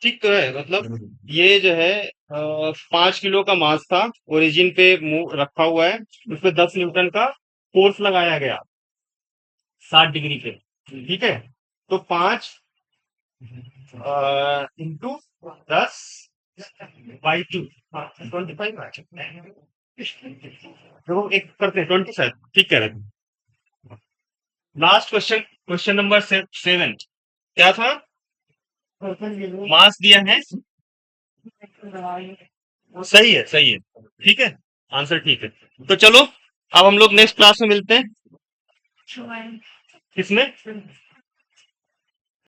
ठीक तो है, मतलब ये जो है 5 किलो का मास था, ओरिजिन पे रखा हुआ है, उस पे 10 न्यूटन का फोर्स लगाया गया 60 डिग्री पे। ठीक है, तो 5 इंटू 10 बाई 2, 25। देखो एक करते हैं 20 शायद, ठीक कह रहे थे। लास्ट क्वेश्चन, क्वेश्चन नंबर 7 क्या था, मास दिया है, सही है सही है, ठीक है, आंसर ठीक है। तो चलो अब हम लोग नेक्स्ट क्लास में मिलते हैं। किसमें,